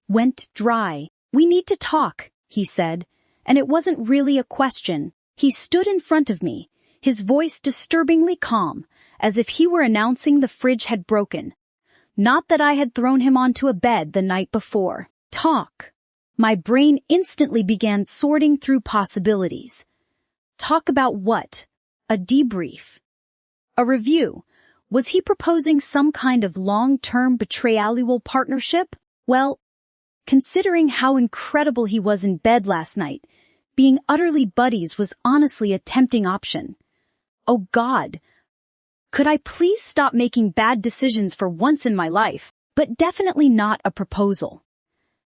went dry. "We need to talk," he said, and it wasn't really a question. He stood in front of me, his voice disturbingly calm, as if he were announcing the fridge had broken. Not that I had thrown him onto a bed the night before. Talk. My brain instantly began sorting through possibilities. Talk about what? A debrief? A review? Was he proposing some kind of long-term betrayal partnership? Well, considering how incredible he was in bed last night, being utterly buddies was honestly a tempting option. Oh God! Could I please stop making bad decisions for once in my life? But definitely not a proposal.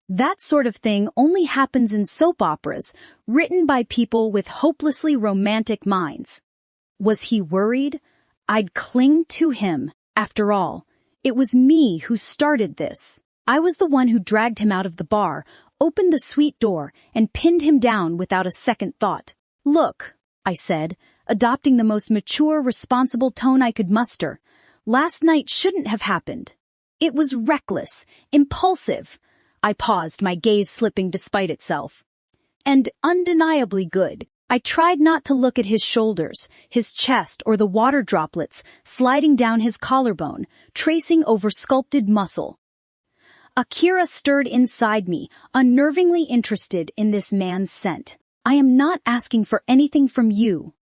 That sort of thing only happens in soap operas, written by people with hopelessly romantic minds. Was he worried? I'd cling to him. After all, it was me who started this. I was the one who dragged him out of the bar, opened the suite door, and pinned him down without a second thought. "Look," I said, adopting the most mature, responsible tone I could muster. "Last night shouldn't have happened. It was reckless, impulsive." I paused, my gaze slipping despite itself. "And undeniably good." I tried not to look at his shoulders, his chest, or the water droplets sliding down his collarbone, tracing over sculpted muscle. Akira stirred inside me, unnervingly interested in this man's scent. "I am not asking for anything from you,"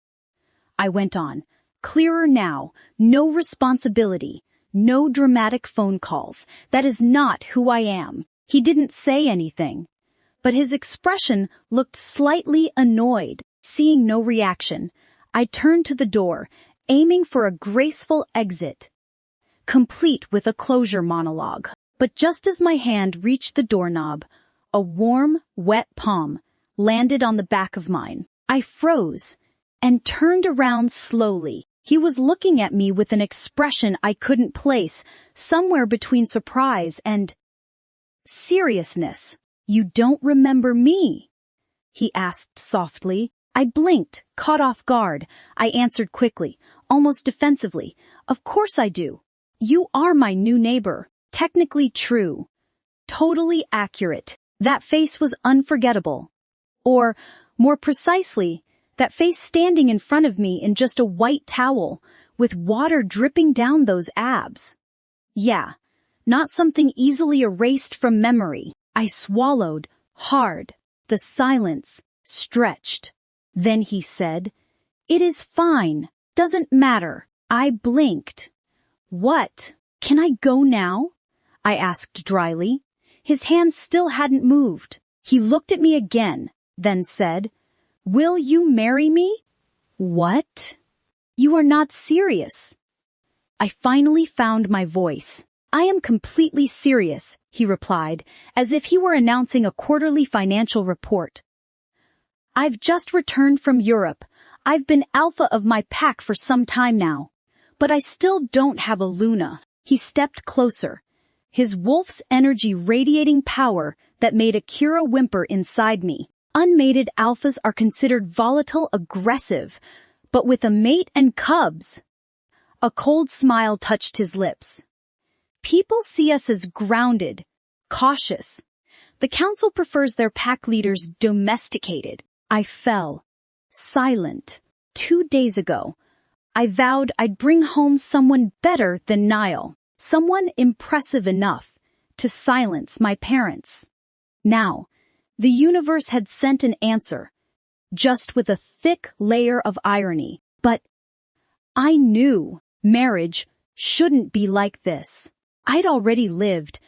I went on, clearer now. "No responsibility, no dramatic phone calls. That is not who I am." He didn't say anything, but his expression looked slightly annoyed. Seeing no reaction, I turned to the door, aiming for a graceful exit, complete with a closure monologue. But just as my hand reached the doorknob, a warm, wet palm landed on the back of mine. I froze and turned around slowly. He was looking at me with an expression I couldn't place, somewhere between surprise and seriousness. "You don't remember me?" he asked softly. I blinked, caught off guard. I answered quickly, almost defensively. "Of course I do. You are my new neighbor." Technically true. Totally accurate. That face was unforgettable. Or, more precisely, that face standing in front of me in just a white towel, with water dripping down those abs. Yeah, not something easily erased from memory. I swallowed, hard. The silence stretched. Then he said, "It is fine. Doesn't matter." I blinked. "What? Can I go now?" I asked dryly. His hands still hadn't moved. He looked at me again, then said, "Will you marry me?" What? You are not serious. I finally found my voice. I am completely serious, he replied, as if he were announcing a quarterly financial report. I've just returned from Europe. I've been alpha of my pack for some time now. But I still don't have a Luna. He stepped closer, his wolf's energy radiating power that made Akira whimper inside me. Unmated alphas are considered volatile, aggressive, but with a mate and cubs. A cold smile touched his lips. People see us as grounded, cautious. The council prefers their pack leaders domesticated. I fell, silent. 2 days ago, I vowed I'd bring home someone better than Niall, someone impressive enough to silence my parents. Now, the universe had sent an answer, just with a thick layer of irony. But I knew marriage shouldn't be like this. I'd already lived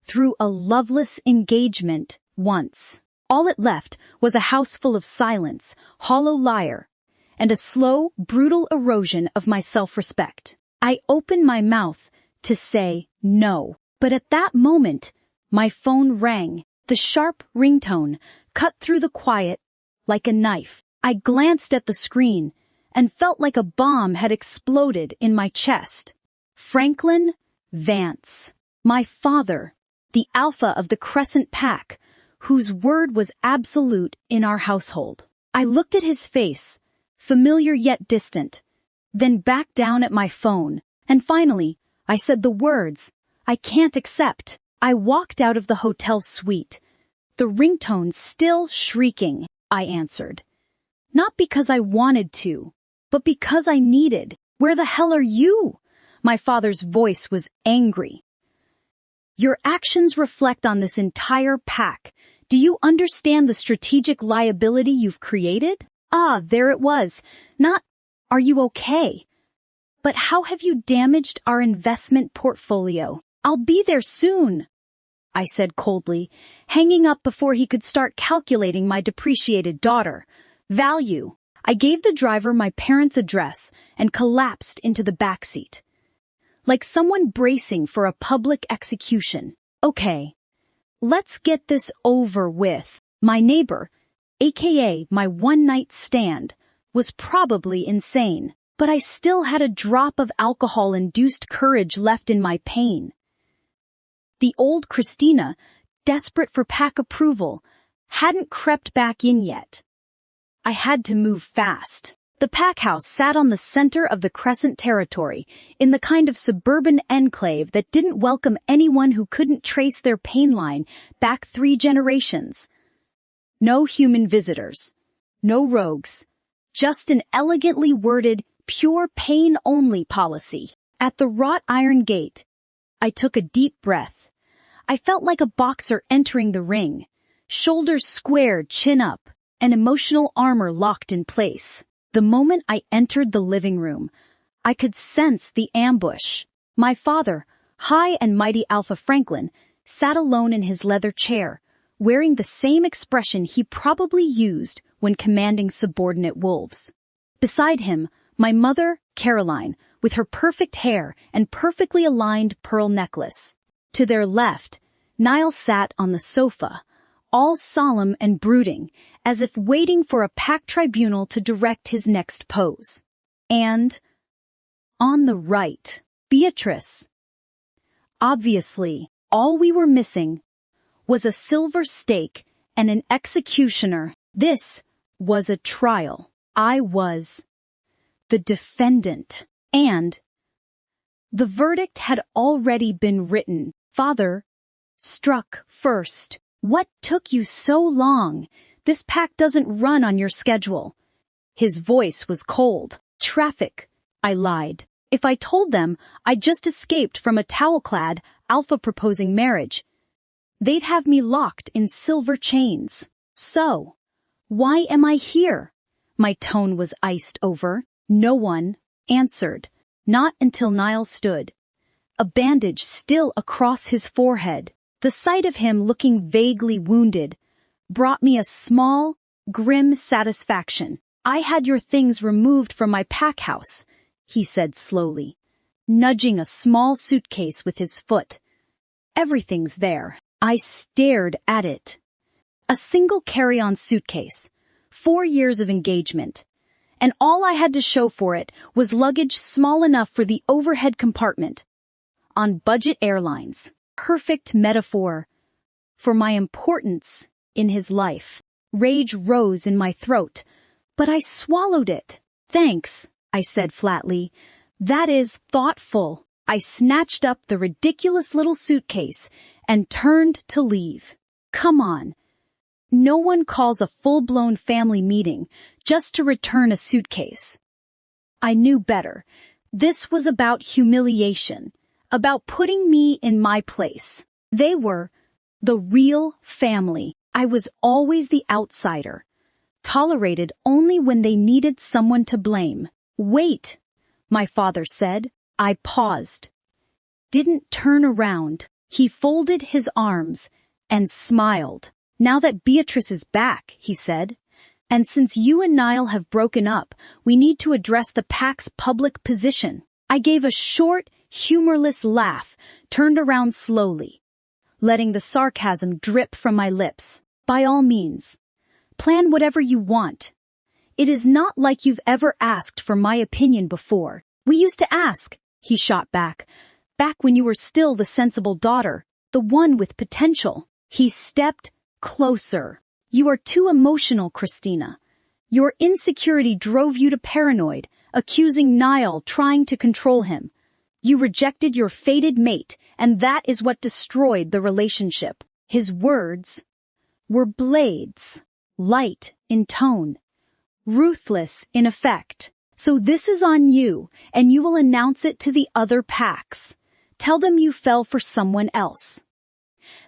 through a loveless engagement once. All it left was a house full of silence, hollow liar, and a slow, brutal erosion of my self-respect. I opened my mouth to say no, but at that moment, my phone rang. The sharp ringtone cut through the quiet like a knife. I glanced at the screen and felt like a bomb had exploded in my chest. Franklin Vance, my father, the alpha of the Crescent Pack, whose word was absolute in our household. I looked at his face, familiar yet distant, then back down at my phone, and finally, I said the words, "I can't accept." I walked out of the hotel suite, the ringtone still shrieking. I answered. Not because I wanted to, but because I needed. "Where the hell are you?" My father's voice was angry. "Your actions reflect on this entire pack. Do you understand the strategic liability you've created?" Ah, there it was. Not, "Are you okay?" but "How have you damaged our investment portfolio?" "I'll be there soon," I said coldly, hanging up before he could start calculating my depreciated daughter. Value. I gave the driver my parents' address and collapsed into the backseat. Like someone bracing for a public execution. Okay, let's get this over with. My neighbor, aka my one-night stand, was probably insane, but I still had a drop of alcohol-induced courage left in my pain. The old Christina, desperate for pack approval, hadn't crept back in yet. I had to move fast. The pack house sat on the center of the Crescent territory, in the kind of suburban enclave that didn't welcome anyone who couldn't trace their pain line back 3 generations. No human visitors. No rogues. Just an elegantly worded, pure pain-only policy. At the wrought iron gate, I took a deep breath. I felt like a boxer entering the ring. Shoulders squared, chin up, and emotional armor locked in place. The moment I entered the living room, I could sense the ambush. My father, high and mighty Alpha Franklin, sat alone in his leather chair, wearing the same expression he probably used when commanding subordinate wolves. Beside him, my mother, Caroline, with her perfect hair and perfectly aligned pearl necklace. To their left, Niall sat on the sofa, all solemn and brooding, as if waiting for a pack tribunal to direct his next pose. And, on the right, Beatrice. Obviously, all we were missing was a silver stake and an executioner. This was a trial. I was the defendant, and the verdict had already been written. Father struck first. "What took you so long? This pack doesn't run on your schedule." His voice was cold. "Traffic," I lied. If I told them I'd just escaped from a towel-clad alpha proposing marriage, they'd have me locked in silver chains. So, why am I here? My tone was iced over. No one answered. Not until Niall stood, a bandage still across his forehead. The sight of him looking vaguely wounded brought me a small, grim satisfaction. I had your things removed from my pack house, he said slowly, nudging a small suitcase with his foot. Everything's there. I stared at it. A single carry-on suitcase, 4 years of engagement, and all I had to show for it was luggage small enough for the overhead compartment. On budget airlines. Perfect metaphor for my importance in his life. Rage rose in my throat, but I swallowed it. Thanks, I said flatly. That is thoughtful. I snatched up the ridiculous little suitcase and turned to leave. Come on. No one calls a full-blown family meeting just to return a suitcase. I knew better. This was about humiliation, about putting me in my place. They were the real family. I was always the outsider, tolerated only when they needed someone to blame. Wait, my father said. I paused. Didn't turn around. He folded his arms and smiled. Now that Beatrice is back, he said, and since you and Niall have broken up, we need to address the pack's public position. I gave a short, humorless laugh, turned around slowly, letting the sarcasm drip from my lips. By all means, plan whatever you want. It is not like you've ever asked for my opinion before. We used to ask, he shot back when you were still the sensible daughter, the one with potential. He stepped closer. You are too emotional, Christina. Your insecurity drove you to paranoid, accusing Niall trying to control him. You rejected your fated mate, and that is what destroyed the relationship. His words were blades, light in tone, ruthless in effect. So this is on you, and you will announce it to the other packs. Tell them you fell for someone else.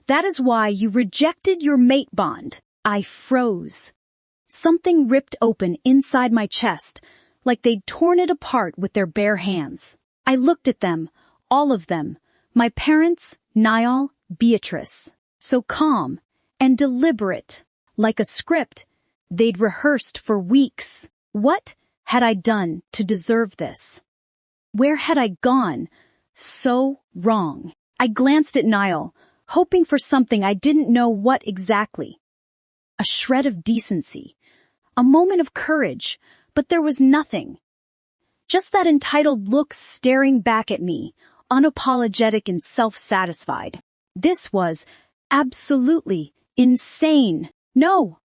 That is why you rejected your mate bond. I froze. Something ripped open inside my chest, like they'd torn it apart with their bare hands. I looked at them, all of them, my parents, Niall, Beatrice, so calm and deliberate, like a script they'd rehearsed for weeks. What had I done to deserve this? Where had I gone so wrong? I glanced at Niall, hoping for something I didn't know what exactly. A shred of decency, a moment of courage, but there was nothing. Just that entitled look staring back at me, unapologetic and self-satisfied. This was absolutely insane. No,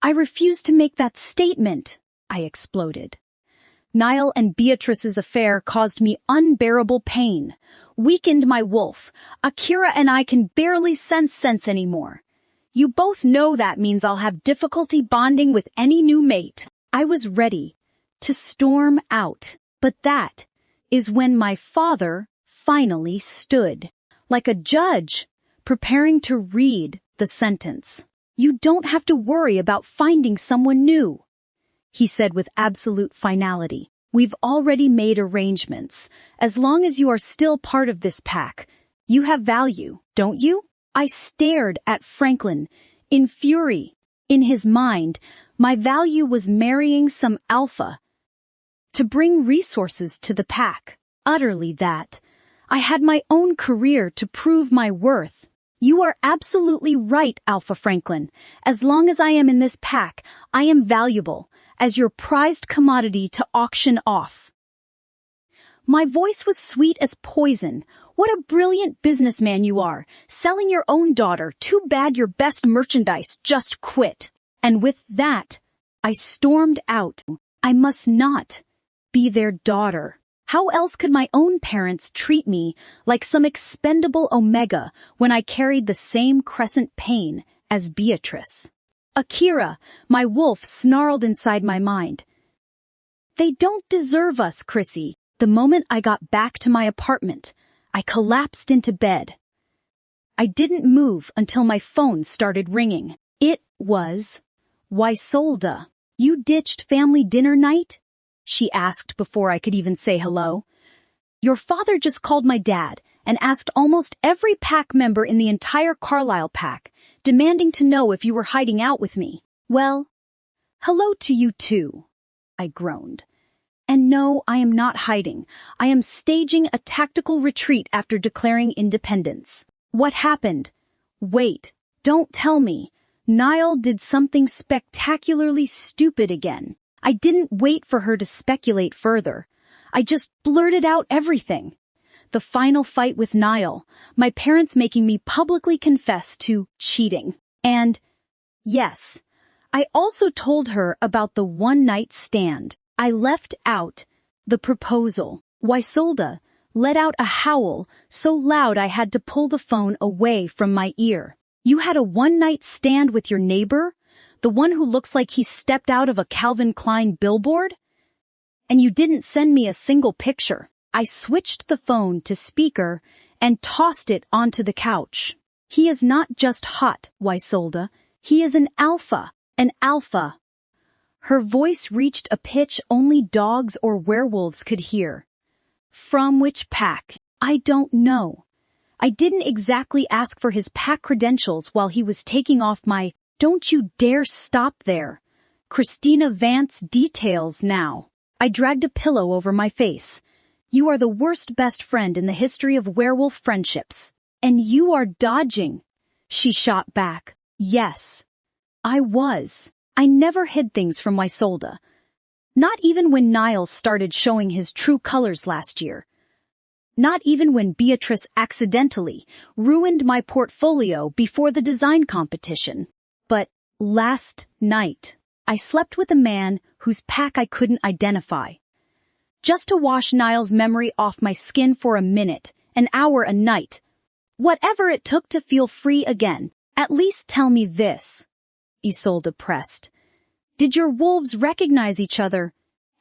I refuse to make that statement, I exploded. Niall and Beatrice's affair caused me unbearable pain, weakened my wolf. Akira and I can barely sense sense anymore. You both know that means I'll have difficulty bonding with any new mate. I was ready to storm out, but that is when my father finally stood, like a judge preparing to read the sentence. You don't have to worry about finding someone new, he said with absolute finality. We've already made arrangements. As long as you are still part of this pack, you have value, don't you? I stared at Franklin in fury. In his mind, my value was marrying some alpha to bring resources to the pack. Utterly that. I had my own career to prove my worth. You are absolutely right, Alpha Franklin. As long as I am in this pack, I am valuable, as your prized commodity to auction off. My voice was sweet as poison. What a brilliant businessman you are, selling your own daughter. Too bad your best merchandise just quit. And with that, I stormed out. I must not be their daughter. How else could my own parents treat me like some expendable omega when I carried the same crescent pain as Beatrice? Akira, my wolf, snarled inside my mind. They don't deserve us, Chrissy. The moment I got back to my apartment, I collapsed into bed. I didn't move until my phone started ringing. It was Isolde. You ditched family dinner night? She asked before I could even say hello. Your father just called my dad and asked almost every pack member in the entire Carlisle pack, demanding to know if you were hiding out with me. Well, Hello to you too, I groaned. And no, I am not hiding. I am staging a tactical retreat after declaring independence. What happened? Wait, don't tell me. Niall did something spectacularly stupid again. I didn't wait for her to speculate further. I just blurted out everything. The final fight with Niall, my parents making me publicly confess to cheating. And, yes, I also told her about the one-night stand. I left out the proposal. Isolde let out a howl so loud I had to pull the phone away from my ear. You had a one-night stand with your neighbor? The one who looks like he stepped out of a Calvin Klein billboard? And you didn't send me a single picture. I switched the phone to speaker and tossed it onto the couch. He is not just hot, Isolde. He is an alpha. An alpha. Her voice reached a pitch only dogs or werewolves could hear. From which pack? I don't know. I didn't exactly ask for his pack credentials while he was taking off my "Don't you dare stop there" Christina Vance details now. I dragged a pillow over my face. You are the worst best friend in the history of werewolf friendships. And you are dodging. She shot back. Yes, I was. I never hid things from Isolde. Not even when Niall started showing his true colors last year. Not even when Beatrice accidentally ruined my portfolio before the design competition. But last night, I slept with a man whose pack I couldn't identify. Just to wash Niall's memory off my skin for a minute, an hour a night. Whatever it took to feel free again. At least tell me this. Isolde pressed. Did your wolves recognize each other?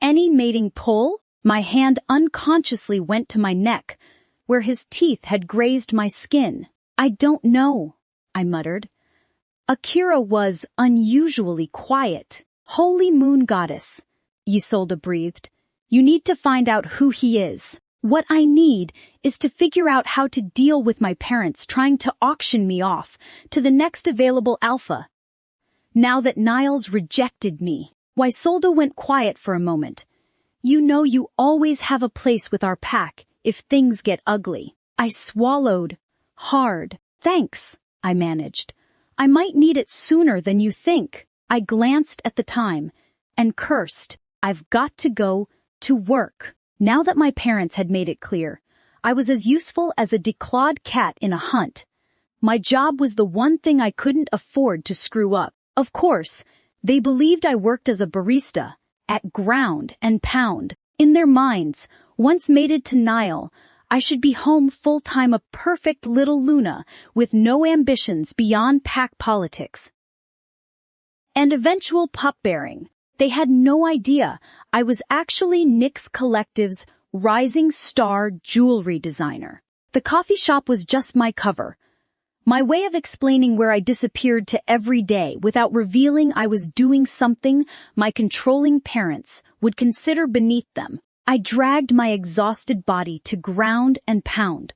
Any mating pull? My hand unconsciously went to my neck, where his teeth had grazed my skin. I don't know, I muttered. Akira was unusually quiet. Holy moon goddess, Isolde breathed. You need to find out who he is. What I need is to figure out how to deal with my parents trying to auction me off to the next available alpha. Now that Niles rejected me, Isolde went quiet for a moment. You know you always have a place with our pack if things get ugly. I swallowed hard. Thanks, I managed. I might need it sooner than you think. I glanced at the time and cursed. I've got to go to work. Now that my parents had made it clear, I was as useful as a declawed cat in a hunt. My job was the one thing I couldn't afford to screw up. Of course, they believed I worked as a barista, at ground and pound. In their minds, once mated to Niall, I should be home full-time, a perfect little Luna with no ambitions beyond pack politics and eventual pup-bearing. They had no idea I was actually Nyx Collective's rising star jewelry designer. The coffee shop was just my cover. My way of explaining where I disappeared to every day without revealing I was doing something my controlling parents would consider beneath them. I dragged my exhausted body to ground and pound,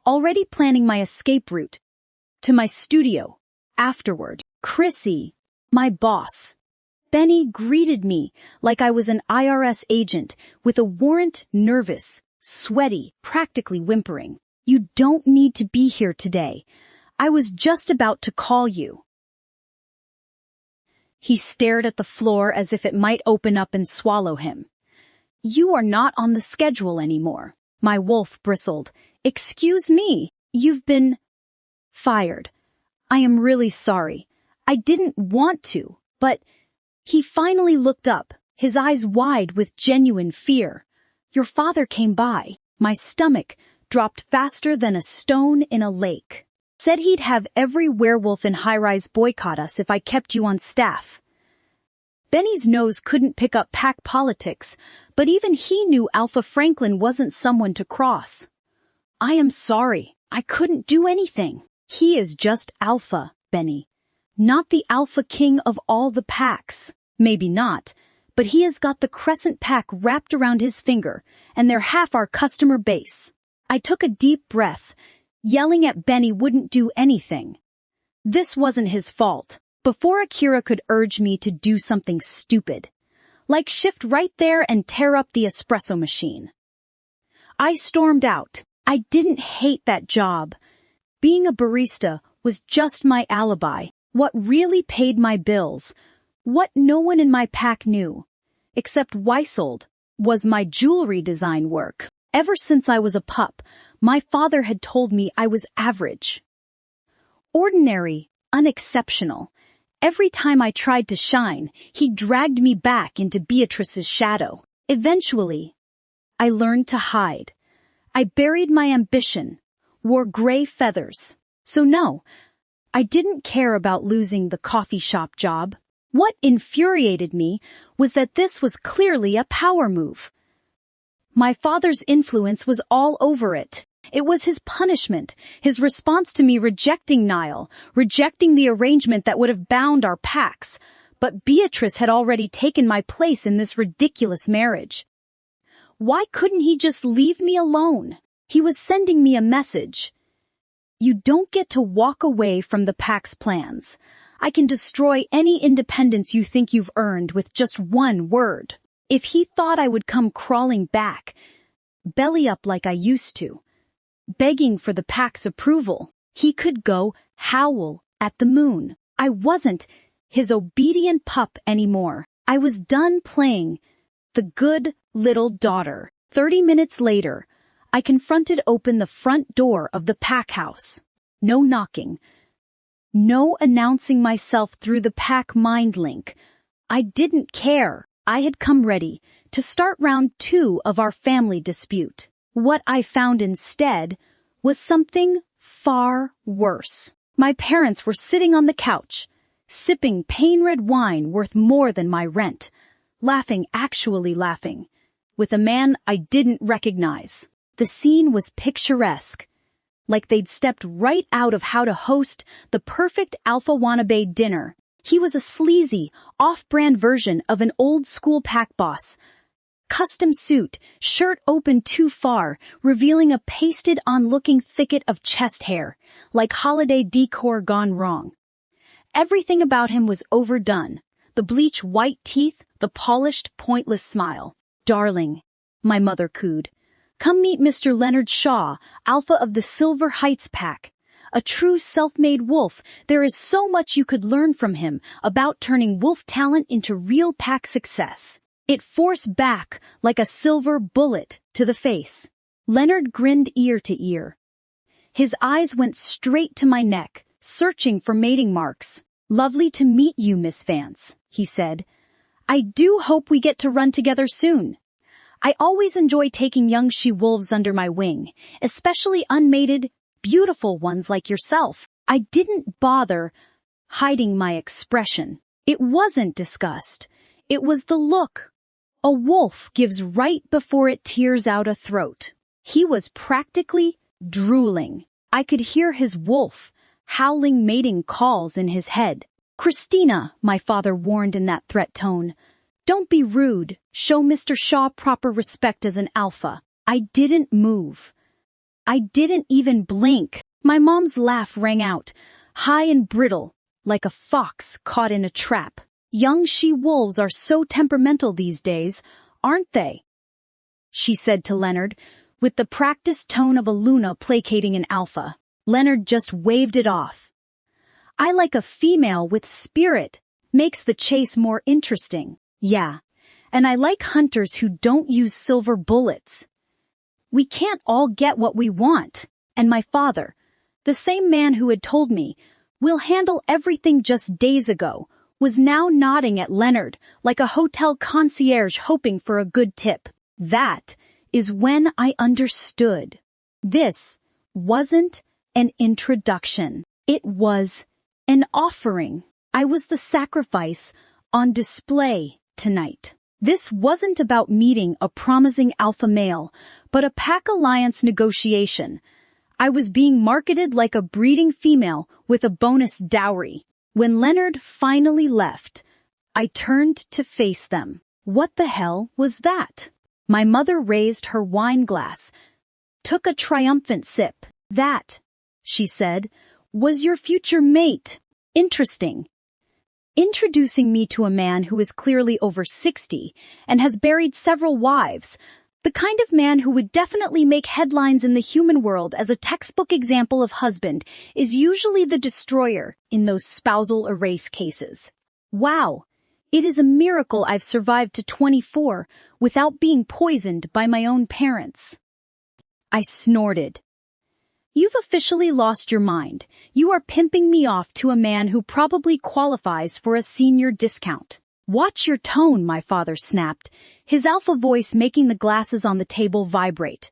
already planning my escape route to my studio. Afterward, Chrissy, my boss, Benny greeted me like I was an IRS agent with a warrant, nervous, sweaty, practically whimpering. You don't need to be here today. I was just about to call you. He stared at the floor as if it might open up and swallow him. You are not on the schedule anymore. My wolf bristled. Excuse me, you've been fired. I am really sorry. I didn't want to, but he finally looked up, his eyes wide with genuine fear. Your father came by. My stomach dropped faster than a stone in a lake. Said he'd have every werewolf in high-rise boycott us if I kept you on staff. Benny's nose couldn't pick up pack politics, but even he knew Alpha Franklin wasn't someone to cross. I am sorry. I couldn't do anything. He is just Alpha, Benny. Not the Alpha King of all the packs. Maybe not, but he has got the Crescent Pack wrapped around his finger, and they're half our customer base. I took a deep breath. Yelling at Benny wouldn't do anything. This wasn't his fault. before Akira could urge me to do something stupid, like shift right there and tear up the espresso machine. I stormed out. I didn't hate that job. Being a barista was just my alibi, what really paid my bills, what no one in my pack knew, except Weisold, was my jewelry design work. Ever since I was a pup, my father had told me I was average. Ordinary, unexceptional. Every time I tried to shine, he dragged me back into Beatrice's shadow. Eventually, I learned to hide. I buried my ambition, wore gray feathers. So no, I didn't care about losing the coffee shop job. What infuriated me was that this was clearly a power move. My father's influence was all over it. It was his punishment, his response to me rejecting Niall, rejecting the arrangement that would have bound our packs. But Beatrice had already taken my place in this ridiculous marriage. Why couldn't he just leave me alone? He was sending me a message. You don't get to walk away from the pack's plans. I can destroy any independence you think you've earned with just one word. If he thought I would come crawling back, belly up like I used to, begging for the pack's approval, he could go howl at the moon. I wasn't his obedient pup anymore. I was done playing the good little daughter. 30 minutes later, I confronted open the front door of the pack house. No knocking. No announcing myself through the pack mind link. I didn't care. I had come ready to start round 2 of our family dispute. What I found instead was something far worse. My parents were sitting on the couch, sipping pain-red wine worth more than my rent, actually laughing, with a man I didn't recognize. The scene was picturesque, like they'd stepped right out of How to Host the Perfect Alpha Wannabe dinner. He was a sleazy, off-brand version of an old-school pack boss. Custom suit, shirt open too far, revealing a pasted-on-looking thicket of chest hair, like holiday decor gone wrong. Everything about him was overdone. The bleach white teeth, the polished, pointless smile. Darling, my mother cooed. Come meet Mr. Leonard Shaw, alpha of the Silver Heights pack. A true self-made wolf. There is so much you could learn from him about turning wolf talent into real pack success. It forced back like a silver bullet to the face. Leonard grinned ear to ear. His eyes went straight to my neck, searching for mating marks. Lovely to meet you, Miss Vance, he said. I do hope we get to run together soon. I always enjoy taking young she-wolves under my wing, especially unmated, beautiful ones like yourself. I didn't bother hiding my expression. It wasn't disgust. It was the look a wolf gives right before it tears out a throat. He was practically drooling. I could hear his wolf howling mating calls in his head. Christina, my father warned in that threat tone. Don't be rude. Show Mr. Shaw proper respect as an alpha. I didn't move. I didn't even blink. My mom's laugh rang out, high and brittle, like a fox caught in a trap. Young she-wolves are so temperamental these days, aren't they? She said to Leonard, with the practiced tone of a Luna placating an alpha. Leonard just waved it off. I like a female with spirit. Makes the chase more interesting. Yeah, and I like hunters who don't use silver bullets. We can't all get what we want. And my father, the same man who had told me, we'll handle everything just days ago, was now nodding at Leonard like a hotel concierge hoping for a good tip. That is when I understood. This wasn't an introduction. It was an offering. I was the sacrifice on display tonight. This wasn't about meeting a promising alpha male, but a pack alliance negotiation. I was being marketed like a breeding female with a bonus dowry. When Leonard finally left, I turned to face them. What the hell was that? My mother raised her wine glass, took a triumphant sip. That, she said, was your future mate. Interesting. introducing me to a man who is clearly over 60 and has buried several wives, the kind of man who would definitely make headlines in the human world as a textbook example of husband is usually the destroyer in those spousal erase cases. Wow, it is a miracle I've survived to 24 without being poisoned by my own parents. I snorted. You've officially lost your mind. You are pimping me off to a man who probably qualifies for a senior discount. Watch your tone, my father snapped, his alpha voice making the glasses on the table vibrate.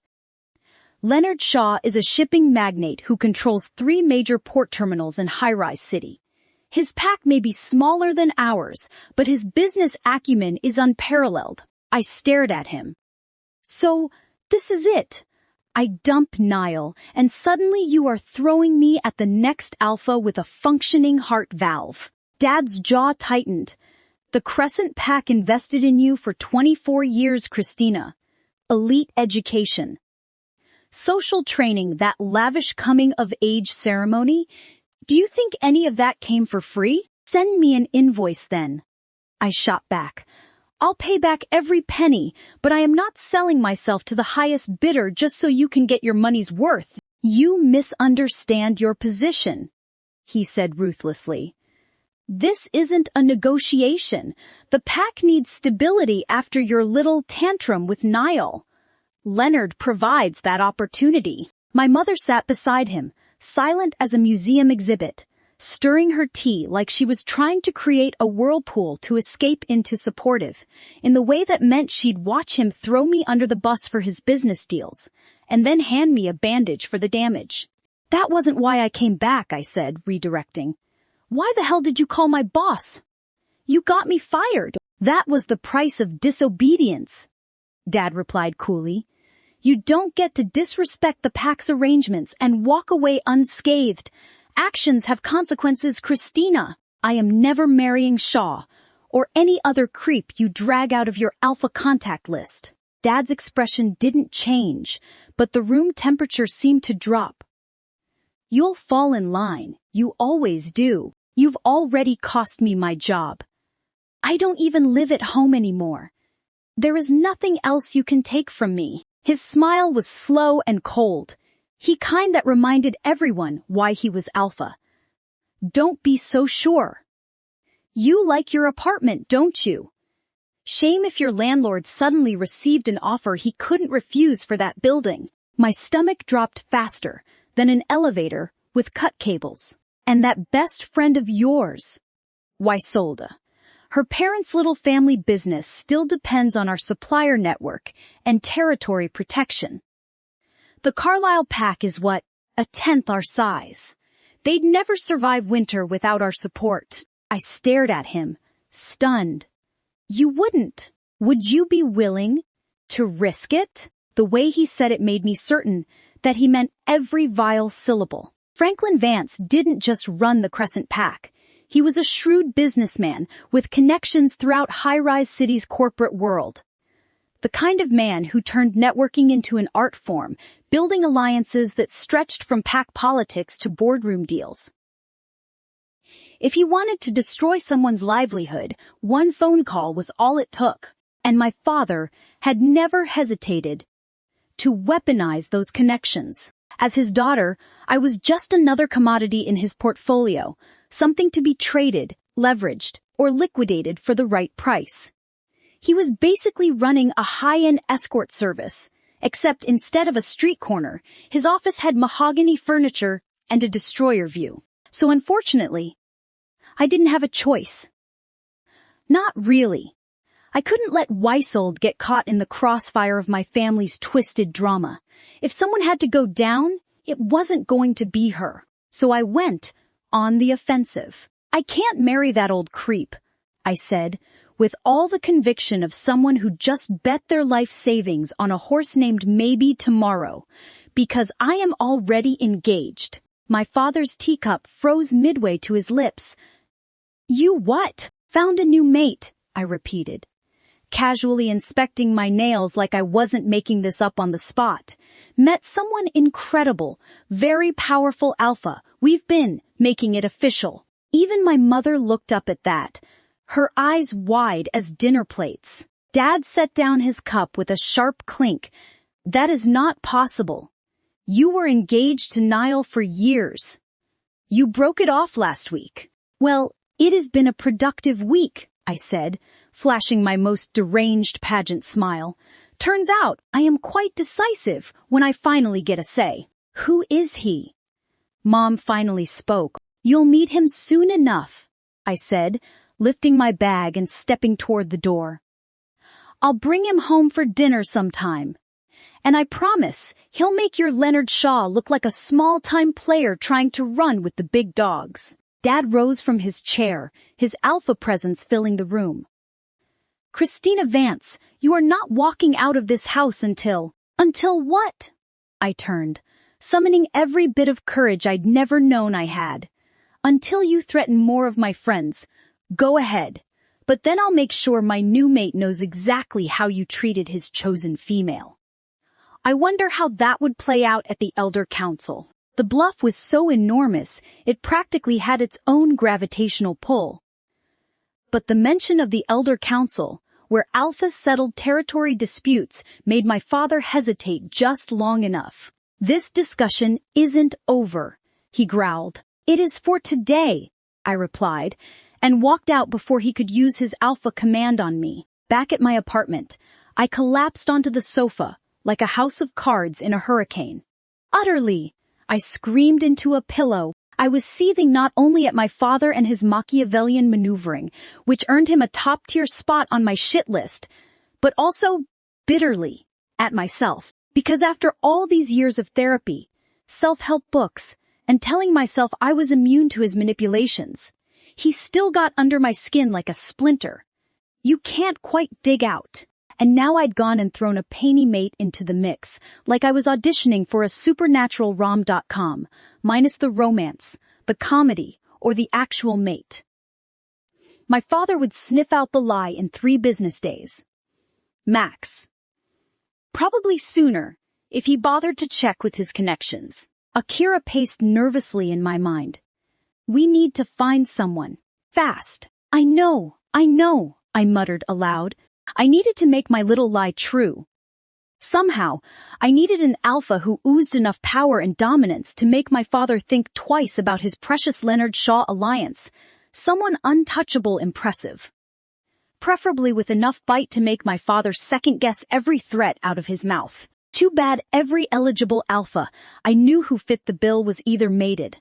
Leonard Shaw is a shipping magnate who controls 3 major port terminals in High-Rise City. His pack may be smaller than ours, but his business acumen is unparalleled. I stared at him. So, this is it. I dump Niall, and suddenly you are throwing me at the next alpha with a functioning heart valve. Dad's jaw tightened. The Crescent Pack invested in you for 24 years, Christina. Elite education. Social training, that lavish coming-of-age ceremony. Do you think any of that came for free? Send me an invoice then. I shot back. I'll pay back every penny, but I am not selling myself to the highest bidder just so you can get your money's worth. You misunderstand your position, he said ruthlessly. This isn't a negotiation. The pack needs stability after your little tantrum with Niall. Leonard provides that opportunity. My mother sat beside him, silent as a museum exhibit, stirring her tea like she was trying to create a whirlpool to escape into supportive, in the way that meant she'd watch him throw me under the bus for his business deals, and then hand me a bandage for the damage. That wasn't why I came back, I said, redirecting. Why the hell did you call my boss? You got me fired. That was the price of disobedience, Dad replied coolly. You don't get to disrespect the pack's arrangements and walk away unscathed. Actions have consequences, Christina. I am never marrying Shaw, or any other creep you drag out of your alpha contact list. Dad's expression didn't change, but the room temperature seemed to drop. You'll fall in line. You always do. You've already cost me my job. I don't even live at home anymore. There is nothing else you can take from me. His smile was slow and cold. He kind that reminded everyone why he was alpha. Don't be so sure. You like your apartment, don't you? Shame if your landlord suddenly received an offer he couldn't refuse for that building. My stomach dropped faster than an elevator with cut cables. And that best friend of yours, Isolde. Her parents' little family business still depends on our supplier network and territory protection. The Carlisle pack is what? 1/10 our size. They'd never survive winter without our support. I stared at him, stunned. You wouldn't. Would you be willing to risk it? The way he said it made me certain that he meant every vile syllable. Franklin Vance didn't just run the Crescent Pack. He was a shrewd businessman with connections throughout High-Rise City's corporate world. The kind of man who turned networking into an art form, building alliances that stretched from pack politics to boardroom deals. If he wanted to destroy someone's livelihood, one phone call was all it took, and my father had never hesitated to weaponize those connections. As his daughter, I was just another commodity in his portfolio, something to be traded, leveraged, or liquidated for the right price. He was basically running a high-end escort service, except instead of a street corner, his office had mahogany furniture and a destroyer view. So unfortunately, I didn't have a choice. Not really. I couldn't let Isolde get caught in the crossfire of my family's twisted drama. If someone had to go down, it wasn't going to be her. So I went on the offensive. I can't marry that old creep, I said, with all the conviction of someone who just bet their life savings on a horse named Maybe Tomorrow, because I am already engaged. My father's teacup froze midway to his lips. You what? Found a new mate, I repeated, casually inspecting my nails like I wasn't making this up on the spot. Met someone incredible, very powerful alpha. We've been making it official. Even my mother looked up at that, her eyes wide as dinner plates. Dad set down his cup with a sharp clink. That is not possible. You were engaged to Niall for years. You broke it off last week. Well, it has been a productive week, I said, flashing my most deranged pageant smile. Turns out I am quite decisive when I finally get a say. Who is he? Mom finally spoke. You'll meet him soon enough, I said, lifting my bag and stepping toward the door. I'll bring him home for dinner sometime. And I promise he'll make your Leonard Shaw look like a small-time player trying to run with the big dogs. Dad rose from his chair, his alpha presence filling the room. Christina Vance, you are not walking out of this house until... Until what? I turned, summoning every bit of courage I'd never known I had. Until you threaten more of my friends. Go ahead. But then I'll make sure my new mate knows exactly how you treated his chosen female. I wonder how that would play out at the Elder Council. The bluff was so enormous, it practically had its own gravitational pull. But the mention of the Elder Council, where alphas settled territory disputes, made my father hesitate just long enough. This discussion isn't over, he growled. It is for today, I replied, and walked out before he could use his alpha command on me. Back at my apartment, I collapsed onto the sofa, like a house of cards in a hurricane. Utterly! I screamed into a pillow. I was seething not only at my father and his Machiavellian maneuvering, which earned him a top-tier spot on my shit list, but also bitterly at myself. Because after all these years of therapy, self-help books, and telling myself I was immune to his manipulations, he still got under my skin like a splinter. You can't quite dig out. And now I'd gone and thrown a painy mate into the mix, like I was auditioning for a supernatural rom.com, minus the romance, the comedy, or the actual mate. My father would sniff out the lie in 3 business days. Max. Probably sooner, if he bothered to check with his connections. Akira paced nervously in my mind. We need to find someone. Fast. I know, I muttered aloud. I needed to make my little lie true. Somehow, I needed an alpha who oozed enough power and dominance to make my father think twice about his precious Leonard Shaw alliance, someone untouchable impressive. Preferably with enough bite to make my father second-guess every threat out of his mouth. Too bad every eligible alpha I knew who fit the bill was either mated,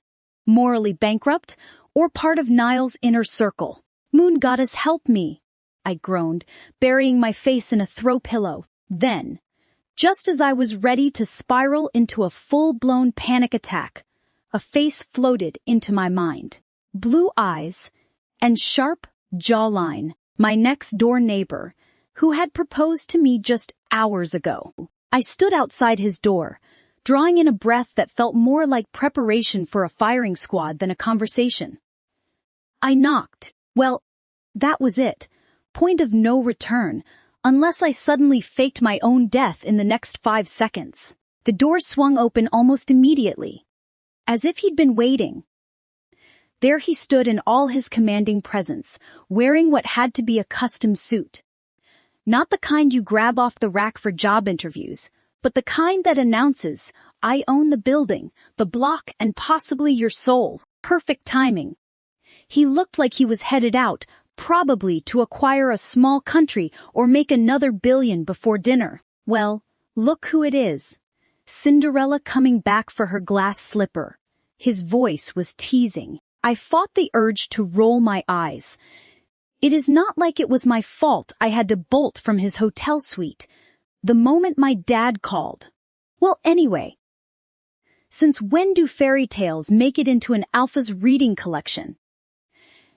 morally bankrupt, or part of Niall's inner circle. Moon goddess help me, I groaned, burying my face in a throw pillow. Then, just as I was ready to spiral into a full-blown panic attack, a face floated into my mind. Blue eyes and sharp jawline, my next-door neighbor, who had proposed to me just hours ago. I stood outside his door, drawing in a breath that felt more like preparation for a firing squad than a conversation. I knocked. Well, that was it. Point of no return, unless I suddenly faked my own death in the next 5 seconds. The door swung open almost immediately, as if he'd been waiting. There he stood in all his commanding presence, wearing what had to be a custom suit. Not the kind you grab off the rack for job interviews, but the kind that announces, I own the building, the block, and possibly your soul. Perfect timing. He looked like he was headed out, probably to acquire a small country or make another billion before dinner. Well, look who it is. Cinderella coming back for her glass slipper. His voice was teasing. I fought the urge to roll my eyes. It is not like it was my fault I had to bolt from his hotel suite the moment my dad called. Well, anyway, since when do fairy tales make it into an alpha's reading collection?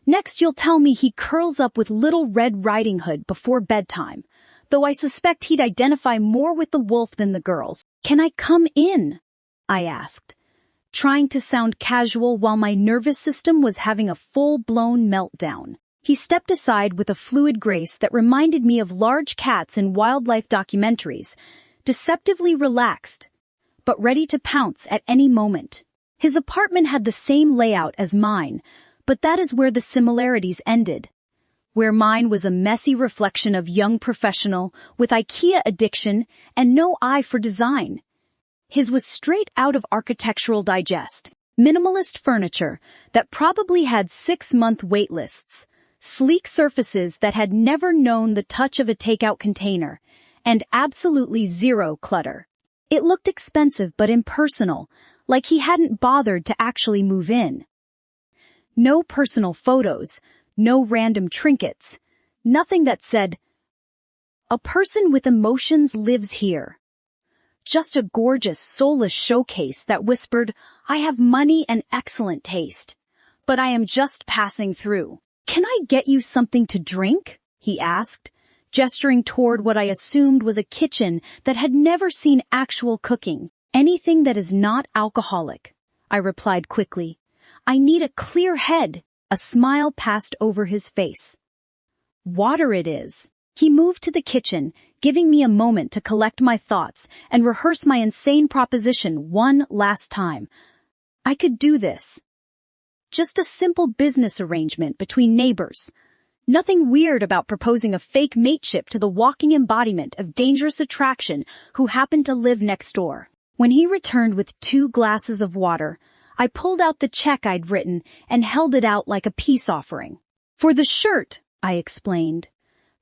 Next you'll tell me he curls up with Little Red Riding Hood before bedtime, though I suspect he'd identify more with the wolf than the girls. Can I come in? I asked, trying to sound casual while my nervous system was having a full-blown meltdown. He stepped aside with a fluid grace that reminded me of large cats in wildlife documentaries, deceptively relaxed, but ready to pounce at any moment. His apartment had the same layout as mine, But that is where the similarities ended. Where mine was a messy reflection of young professional with IKEA addiction and no eye for design. His was straight out of Architectural Digest. Minimalist furniture that probably had 6-month wait lists, sleek surfaces that had never known the touch of a takeout container, and absolutely zero clutter. It looked expensive but impersonal, like he hadn't bothered to actually move in. No personal photos, no random trinkets, nothing that said, "A person with emotions lives here." Just a gorgeous, soulless showcase that whispered, "I have money and excellent taste, but I am just passing through." "Can I get you something to drink?" he asked, gesturing toward what I assumed was a kitchen that had never seen actual cooking. "Anything that is not alcoholic," I replied quickly. "I need a clear head." A smile passed over his face. "Water it is." He moved to the kitchen, giving me a moment to collect my thoughts and rehearse my insane proposition one last time. I could do this. Just a simple business arrangement between neighbors. Nothing weird about proposing a fake mateship to the walking embodiment of dangerous attraction who happened to live next door. When he returned with 2 glasses of water, I pulled out the check I'd written and held it out like a peace offering. "For the shirt," I explained.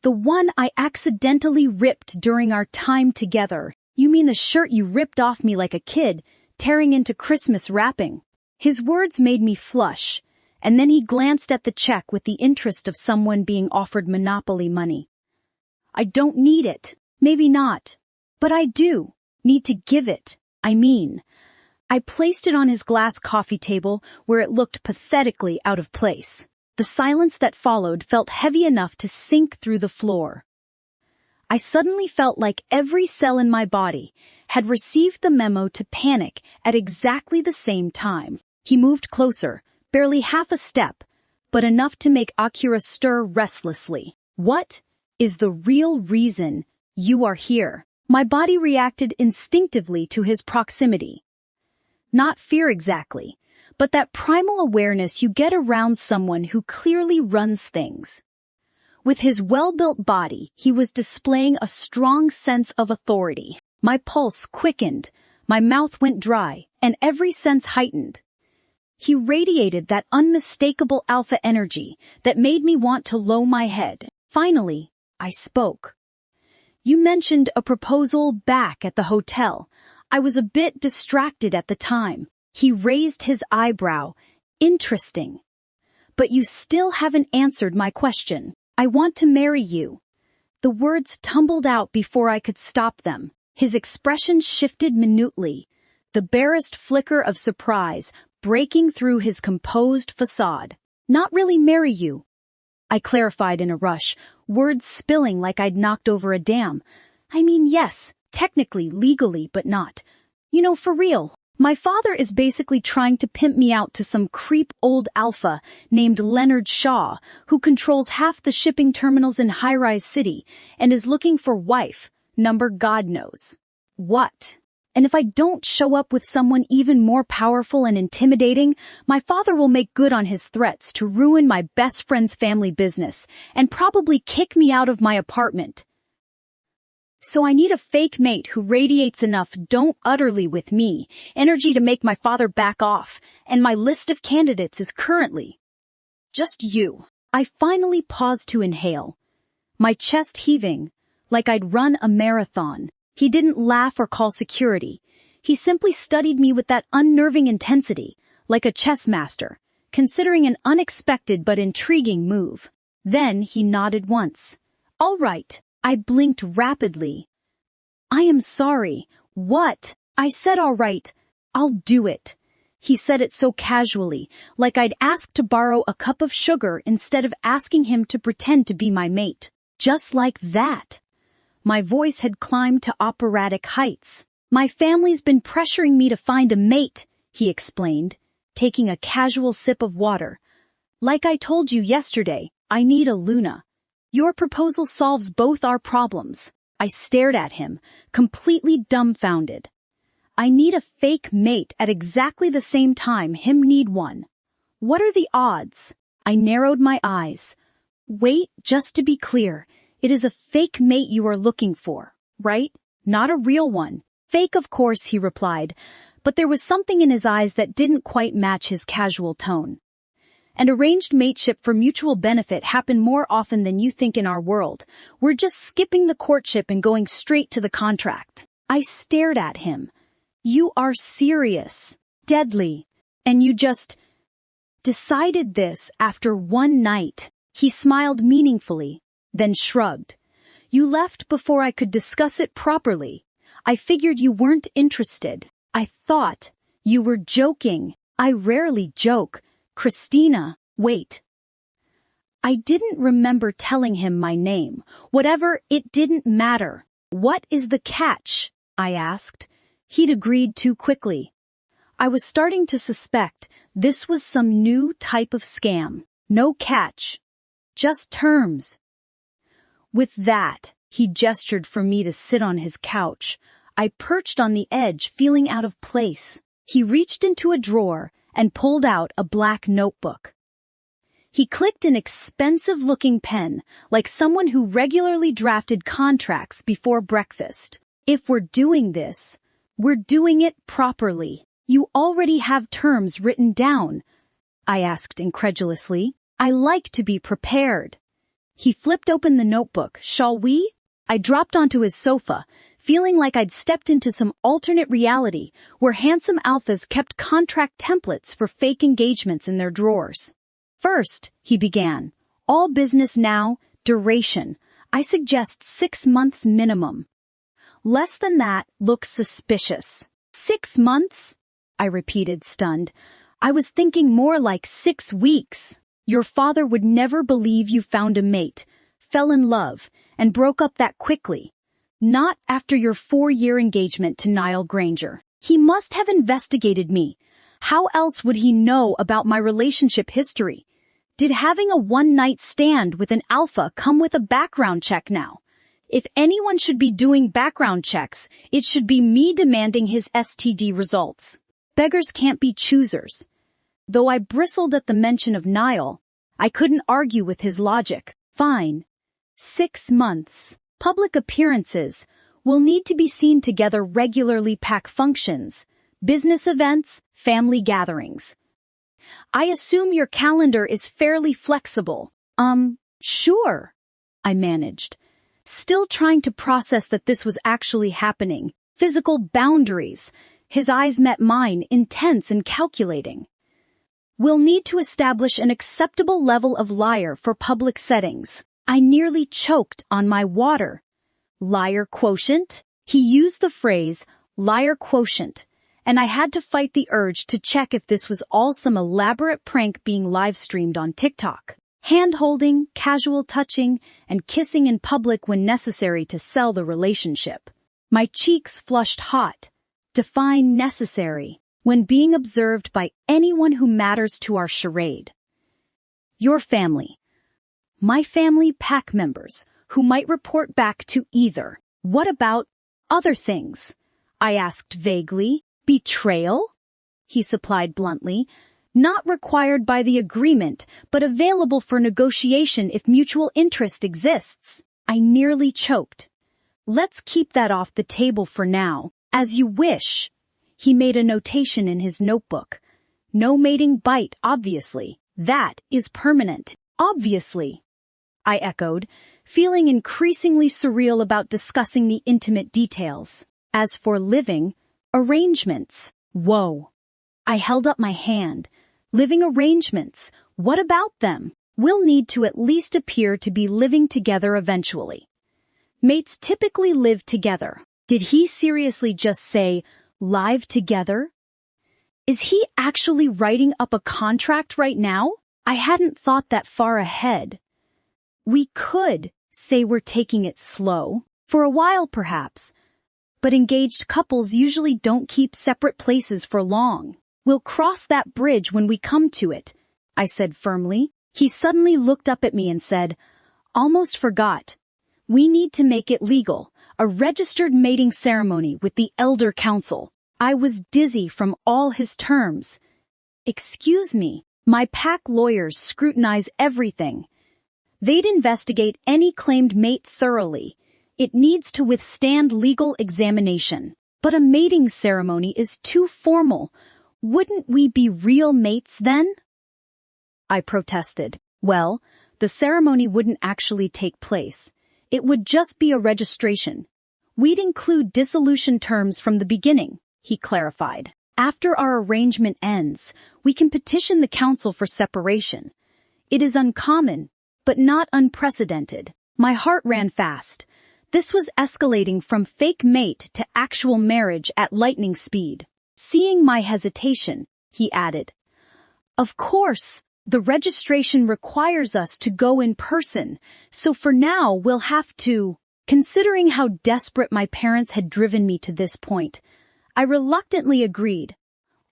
"The one I accidentally ripped during our time together." "You mean the shirt you ripped off me like a kid, tearing into Christmas wrapping?" His words made me flush, and then he glanced at the check with the interest of someone being offered Monopoly money. "I don't need it. Maybe not. But I do need to give it. I placed it on his glass coffee table where it looked pathetically out of place. The silence that followed felt heavy enough to sink through the floor. I suddenly felt like every cell in my body had received the memo to panic at exactly the same time. He moved closer, barely half a step, but enough to make Akira stir restlessly. "What is the real reason you are here?" My body reacted instinctively to his proximity. Not fear exactly, but that primal awareness you get around someone who clearly runs things. With his well-built body, he was displaying a strong sense of authority. My pulse quickened, my mouth went dry, and every sense heightened. He radiated that unmistakable alpha energy that made me want to lower my head. Finally, I spoke. "You mentioned a proposal back at the hotel. I was a bit distracted at the time." He raised his eyebrow. "Interesting. But you still haven't answered my question." "I want to marry you." The words tumbled out before I could stop them. His expression shifted minutely, the barest flicker of surprise breaking through his composed facade. "Not really marry you," I clarified in a rush, words spilling like I'd knocked over a dam. Yes, technically, legally, but not. For real. My father is basically trying to pimp me out to some creep old alpha named Leonard Shaw, who controls half the shipping terminals in High-Rise City and is looking for wife, number God knows. What? And if I don't show up with someone even more powerful and intimidating, my father will make good on his threats to ruin my best friend's family business and probably kick me out of my apartment. So I need a fake mate who radiates enough "don't utterly with me" energy to make my father back off, and my list of candidates is currently just you. I finally paused to inhale, my chest heaving, like I'd run a marathon. He didn't laugh or call security. He simply studied me with that unnerving intensity, like a chess master, considering an unexpected but intriguing move. Then he nodded once. "All right." I blinked rapidly. "I am sorry." "What?" I said, "All right, I'll do it." He said it so casually, like I'd asked to borrow a cup of sugar instead of asking him to pretend to be my mate. Just like that. My voice had climbed to operatic heights. "My family's been pressuring me to find a mate," he explained, taking a casual sip of water. "Like I told you yesterday, I need a Luna. Your proposal solves both our problems." I stared at him, completely dumbfounded. I need a fake mate at exactly the same time him need one. What are the odds? I narrowed my eyes. Wait, just to be clear, it is a fake mate you are looking for, right? Not a real one. Fake, of course, he replied, but there was something in his eyes that didn't quite match his casual tone. And arranged mateship for mutual benefit happen more often than you think in our world. We're just skipping the courtship and going straight to the contract. I stared at him. You are serious. Deadly. And you just decided this after one night. He smiled meaningfully, then shrugged. You left before I could discuss it properly. I figured you weren't interested. I thought you were joking. I rarely joke. Christina, wait. I didn't remember telling him my name. Whatever, it didn't matter. What is the catch? I asked. He'd agreed too quickly. I was starting to suspect this was some new type of scam. No catch. Just terms. With that, he gestured for me to sit on his couch. I perched on the edge, feeling out of place. He reached into a drawer and pulled out a black notebook. He clicked an expensive-looking pen, like someone who regularly drafted contracts before breakfast. If we're doing this, we're doing it properly. You already have terms written down, I asked incredulously. I like to be prepared. He flipped open the notebook. Shall we? I dropped onto his sofa, feeling like I'd stepped into some alternate reality where handsome alphas kept contract templates for fake engagements in their drawers. First, he began, all business now, duration. I suggest 6 months minimum. Less than that looks suspicious. 6 months? I repeated, stunned. I was thinking more like 6 weeks. Your father would never believe you found a mate, fell in love, and broke up that quickly. Not after your 4-year engagement to Niall Granger. He must have investigated me. How else would he know about my relationship history? Did having a one-night stand with an alpha come with a background check now? If anyone should be doing background checks, it should be me demanding his STD results. Beggars can't be choosers. Though I bristled at the mention of Niall, I couldn't argue with his logic. Fine. 6 months. Public appearances. We'll need to be seen together regularly, pack functions, business events, family gatherings. I assume your calendar is fairly flexible. Sure, I managed, still trying to process that this was actually happening. Physical boundaries. His eyes met mine, intense and calculating. We'll need to establish an acceptable level of liar for public settings. I nearly choked on my water. Liar quotient? He used the phrase, liar quotient, and I had to fight the urge to check if this was all some elaborate prank being live-streamed on TikTok. Hand-holding, casual touching, and kissing in public when necessary to sell the relationship. My cheeks flushed hot. Define necessary when being observed by anyone who matters to our charade. Your family. My family pack members who might report back to either. What about other things? I asked vaguely. Betrayal? He supplied bluntly. Not required by the agreement, but available for negotiation if mutual interest exists. I nearly choked. Let's keep that off the table for now. As you wish. He made a notation in his notebook. No mating bite, obviously. That is permanent. Obviously. I echoed, feeling increasingly surreal about discussing the intimate details. As for living, arrangements. Whoa. I held up my hand. Living arrangements. What about them? We'll need to at least appear to be living together eventually. Mates typically live together. Did he seriously just say, live together? Is he actually writing up a contract right now? I hadn't thought that far ahead. We could say we're taking it slow, for a while perhaps, but engaged couples usually don't keep separate places for long. We'll cross that bridge when we come to it, I said firmly. He suddenly looked up at me and said, almost forgot. We need to make it legal, a registered mating ceremony with the elder council. I was dizzy from all his terms. Excuse me, My pack lawyers scrutinize everything. They'd investigate any claimed mate thoroughly. It needs to withstand legal examination. But a mating ceremony is too formal. Wouldn't we be real mates then? I protested. Well, the ceremony wouldn't actually take place. It would just be a registration. We'd include dissolution terms from the beginning, he clarified. After our arrangement ends, we can petition the council for separation. It is uncommon, but not unprecedented. My heart ran fast. This was escalating from fake mate to actual marriage at lightning speed. Seeing my hesitation, he added, "Of course, the registration requires us to go in person, so for now we'll have to." Considering how desperate my parents had driven me to this point, I reluctantly agreed.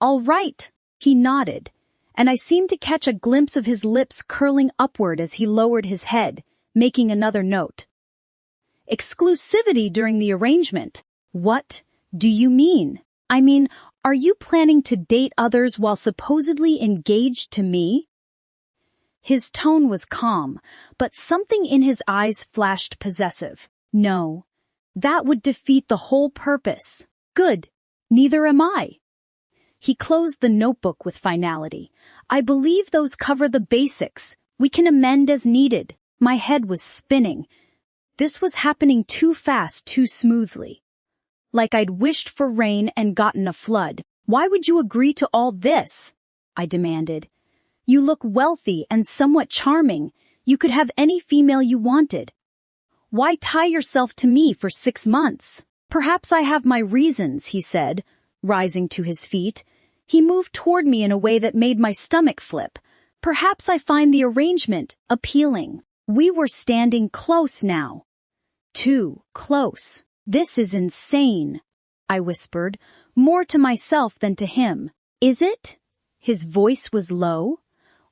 "All right," he nodded, and I seemed to catch a glimpse of his lips curling upward as he lowered his head, making another note. "Exclusivity during the arrangement. What do you mean? I mean, are you planning to date others while supposedly engaged to me?" His tone was calm, but something in his eyes flashed possessive. "No, that would defeat the whole purpose." "Good, neither am I." He closed the notebook with finality. "I believe those cover the basics. We can amend as needed." My head was spinning. This was happening too fast, too smoothly. Like I'd wished for rain and gotten a flood. "Why would you agree to all this?" I demanded. "You look wealthy and somewhat charming. You could have any female you wanted. Why tie yourself to me for 6 months? "Perhaps I have my reasons," he said, rising to his feet. He moved toward me in a way that made my stomach flip. "Perhaps I find the arrangement appealing." We were standing close now. Too close. "This is insane," I whispered, more to myself than to him. "Is it?" His voice was low.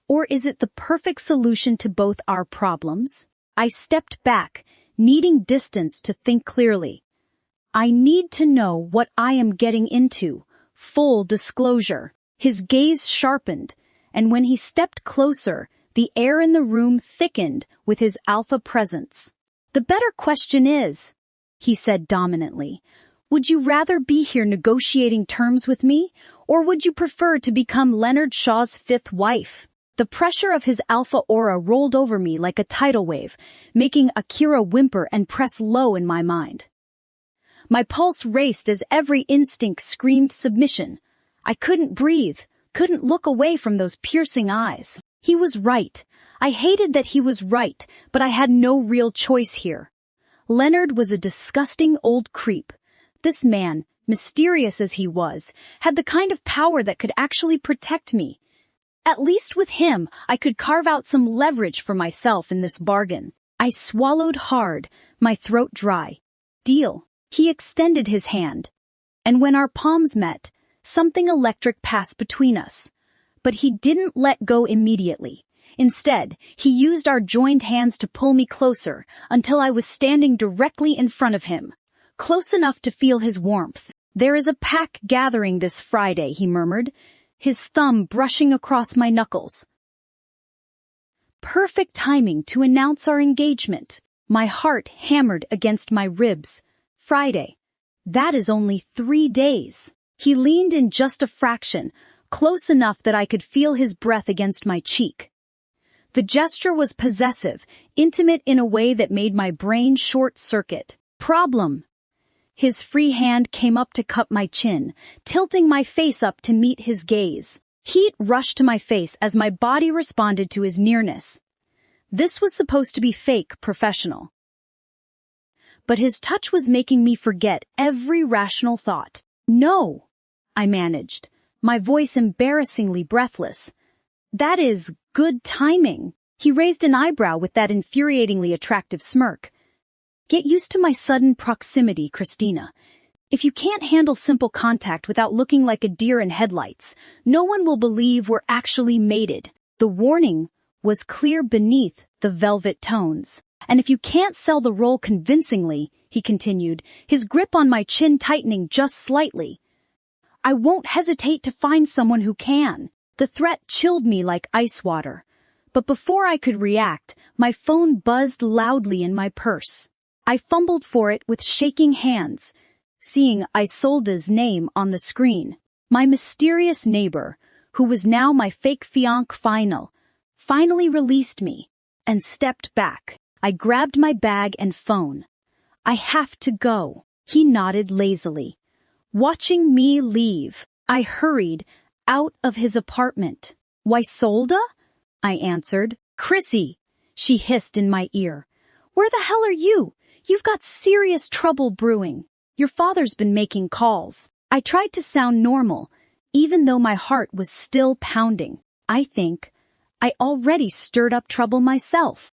"Or is it the perfect solution to both our problems?" I stepped back, needing distance to think clearly. "I need to know what I am getting into. Full disclosure." His gaze sharpened, and when he stepped closer, the air in the room thickened with his alpha presence. "The better question is," he said dominantly, "would you rather be here negotiating terms with me, or would you prefer to become Leonard Shaw's 5th wife?" The pressure of his alpha aura rolled over me like a tidal wave, making Akira whimper and press low in my mind. My pulse raced as every instinct screamed submission. I couldn't breathe, couldn't look away from those piercing eyes. He was right. I hated that he was right, but I had no real choice here. Leonard was a disgusting old creep. This man, mysterious as he was, had the kind of power that could actually protect me. At least with him, I could carve out some leverage for myself in this bargain. I swallowed hard, my throat dry. "Deal." He extended his hand. And when our palms met, something electric passed between us. But he didn't let go immediately. Instead, he used our joined hands to pull me closer until I was standing directly in front of him, close enough to feel his warmth. "There is a pack gathering this Friday," he murmured, his thumb brushing across my knuckles. Perfect timing to announce our engagement. My heart hammered against my ribs. Friday. That is only 3 days. He leaned in just a fraction, close enough that I could feel his breath against my cheek. The gesture was possessive, intimate in a way that made my brain short-circuit. "Problem." His free hand came up to cup my chin, tilting my face up to meet his gaze. Heat rushed to my face as my body responded to his nearness. This was supposed to be fake professional. But his touch was making me forget every rational thought. "No," I managed, my voice embarrassingly breathless. "That is good timing." He raised an eyebrow with that infuriatingly attractive smirk. "Get used to my sudden proximity, Christina. If you can't handle simple contact without looking like a deer in headlights, no one will believe we're actually mated." The warning was clear beneath the velvet tones. "And if you can't sell the role convincingly," he continued, his grip on my chin tightening just slightly, "I won't hesitate to find someone who can." The threat chilled me like ice water. But before I could react, my phone buzzed loudly in my purse. I fumbled for it with shaking hands, seeing Isolde's name on the screen. My mysterious neighbor, who was now my fake fiancé, finally released me and stepped back. I grabbed my bag and phone. I have to go, he nodded lazily. Watching me leave, I hurried out of his apartment. Isolde? I answered. Chrissy, she hissed in my ear. Where the hell are you? You've got serious trouble brewing. Your father's been making calls. I tried to sound normal, even though my heart was still pounding. I think I already stirred up trouble myself.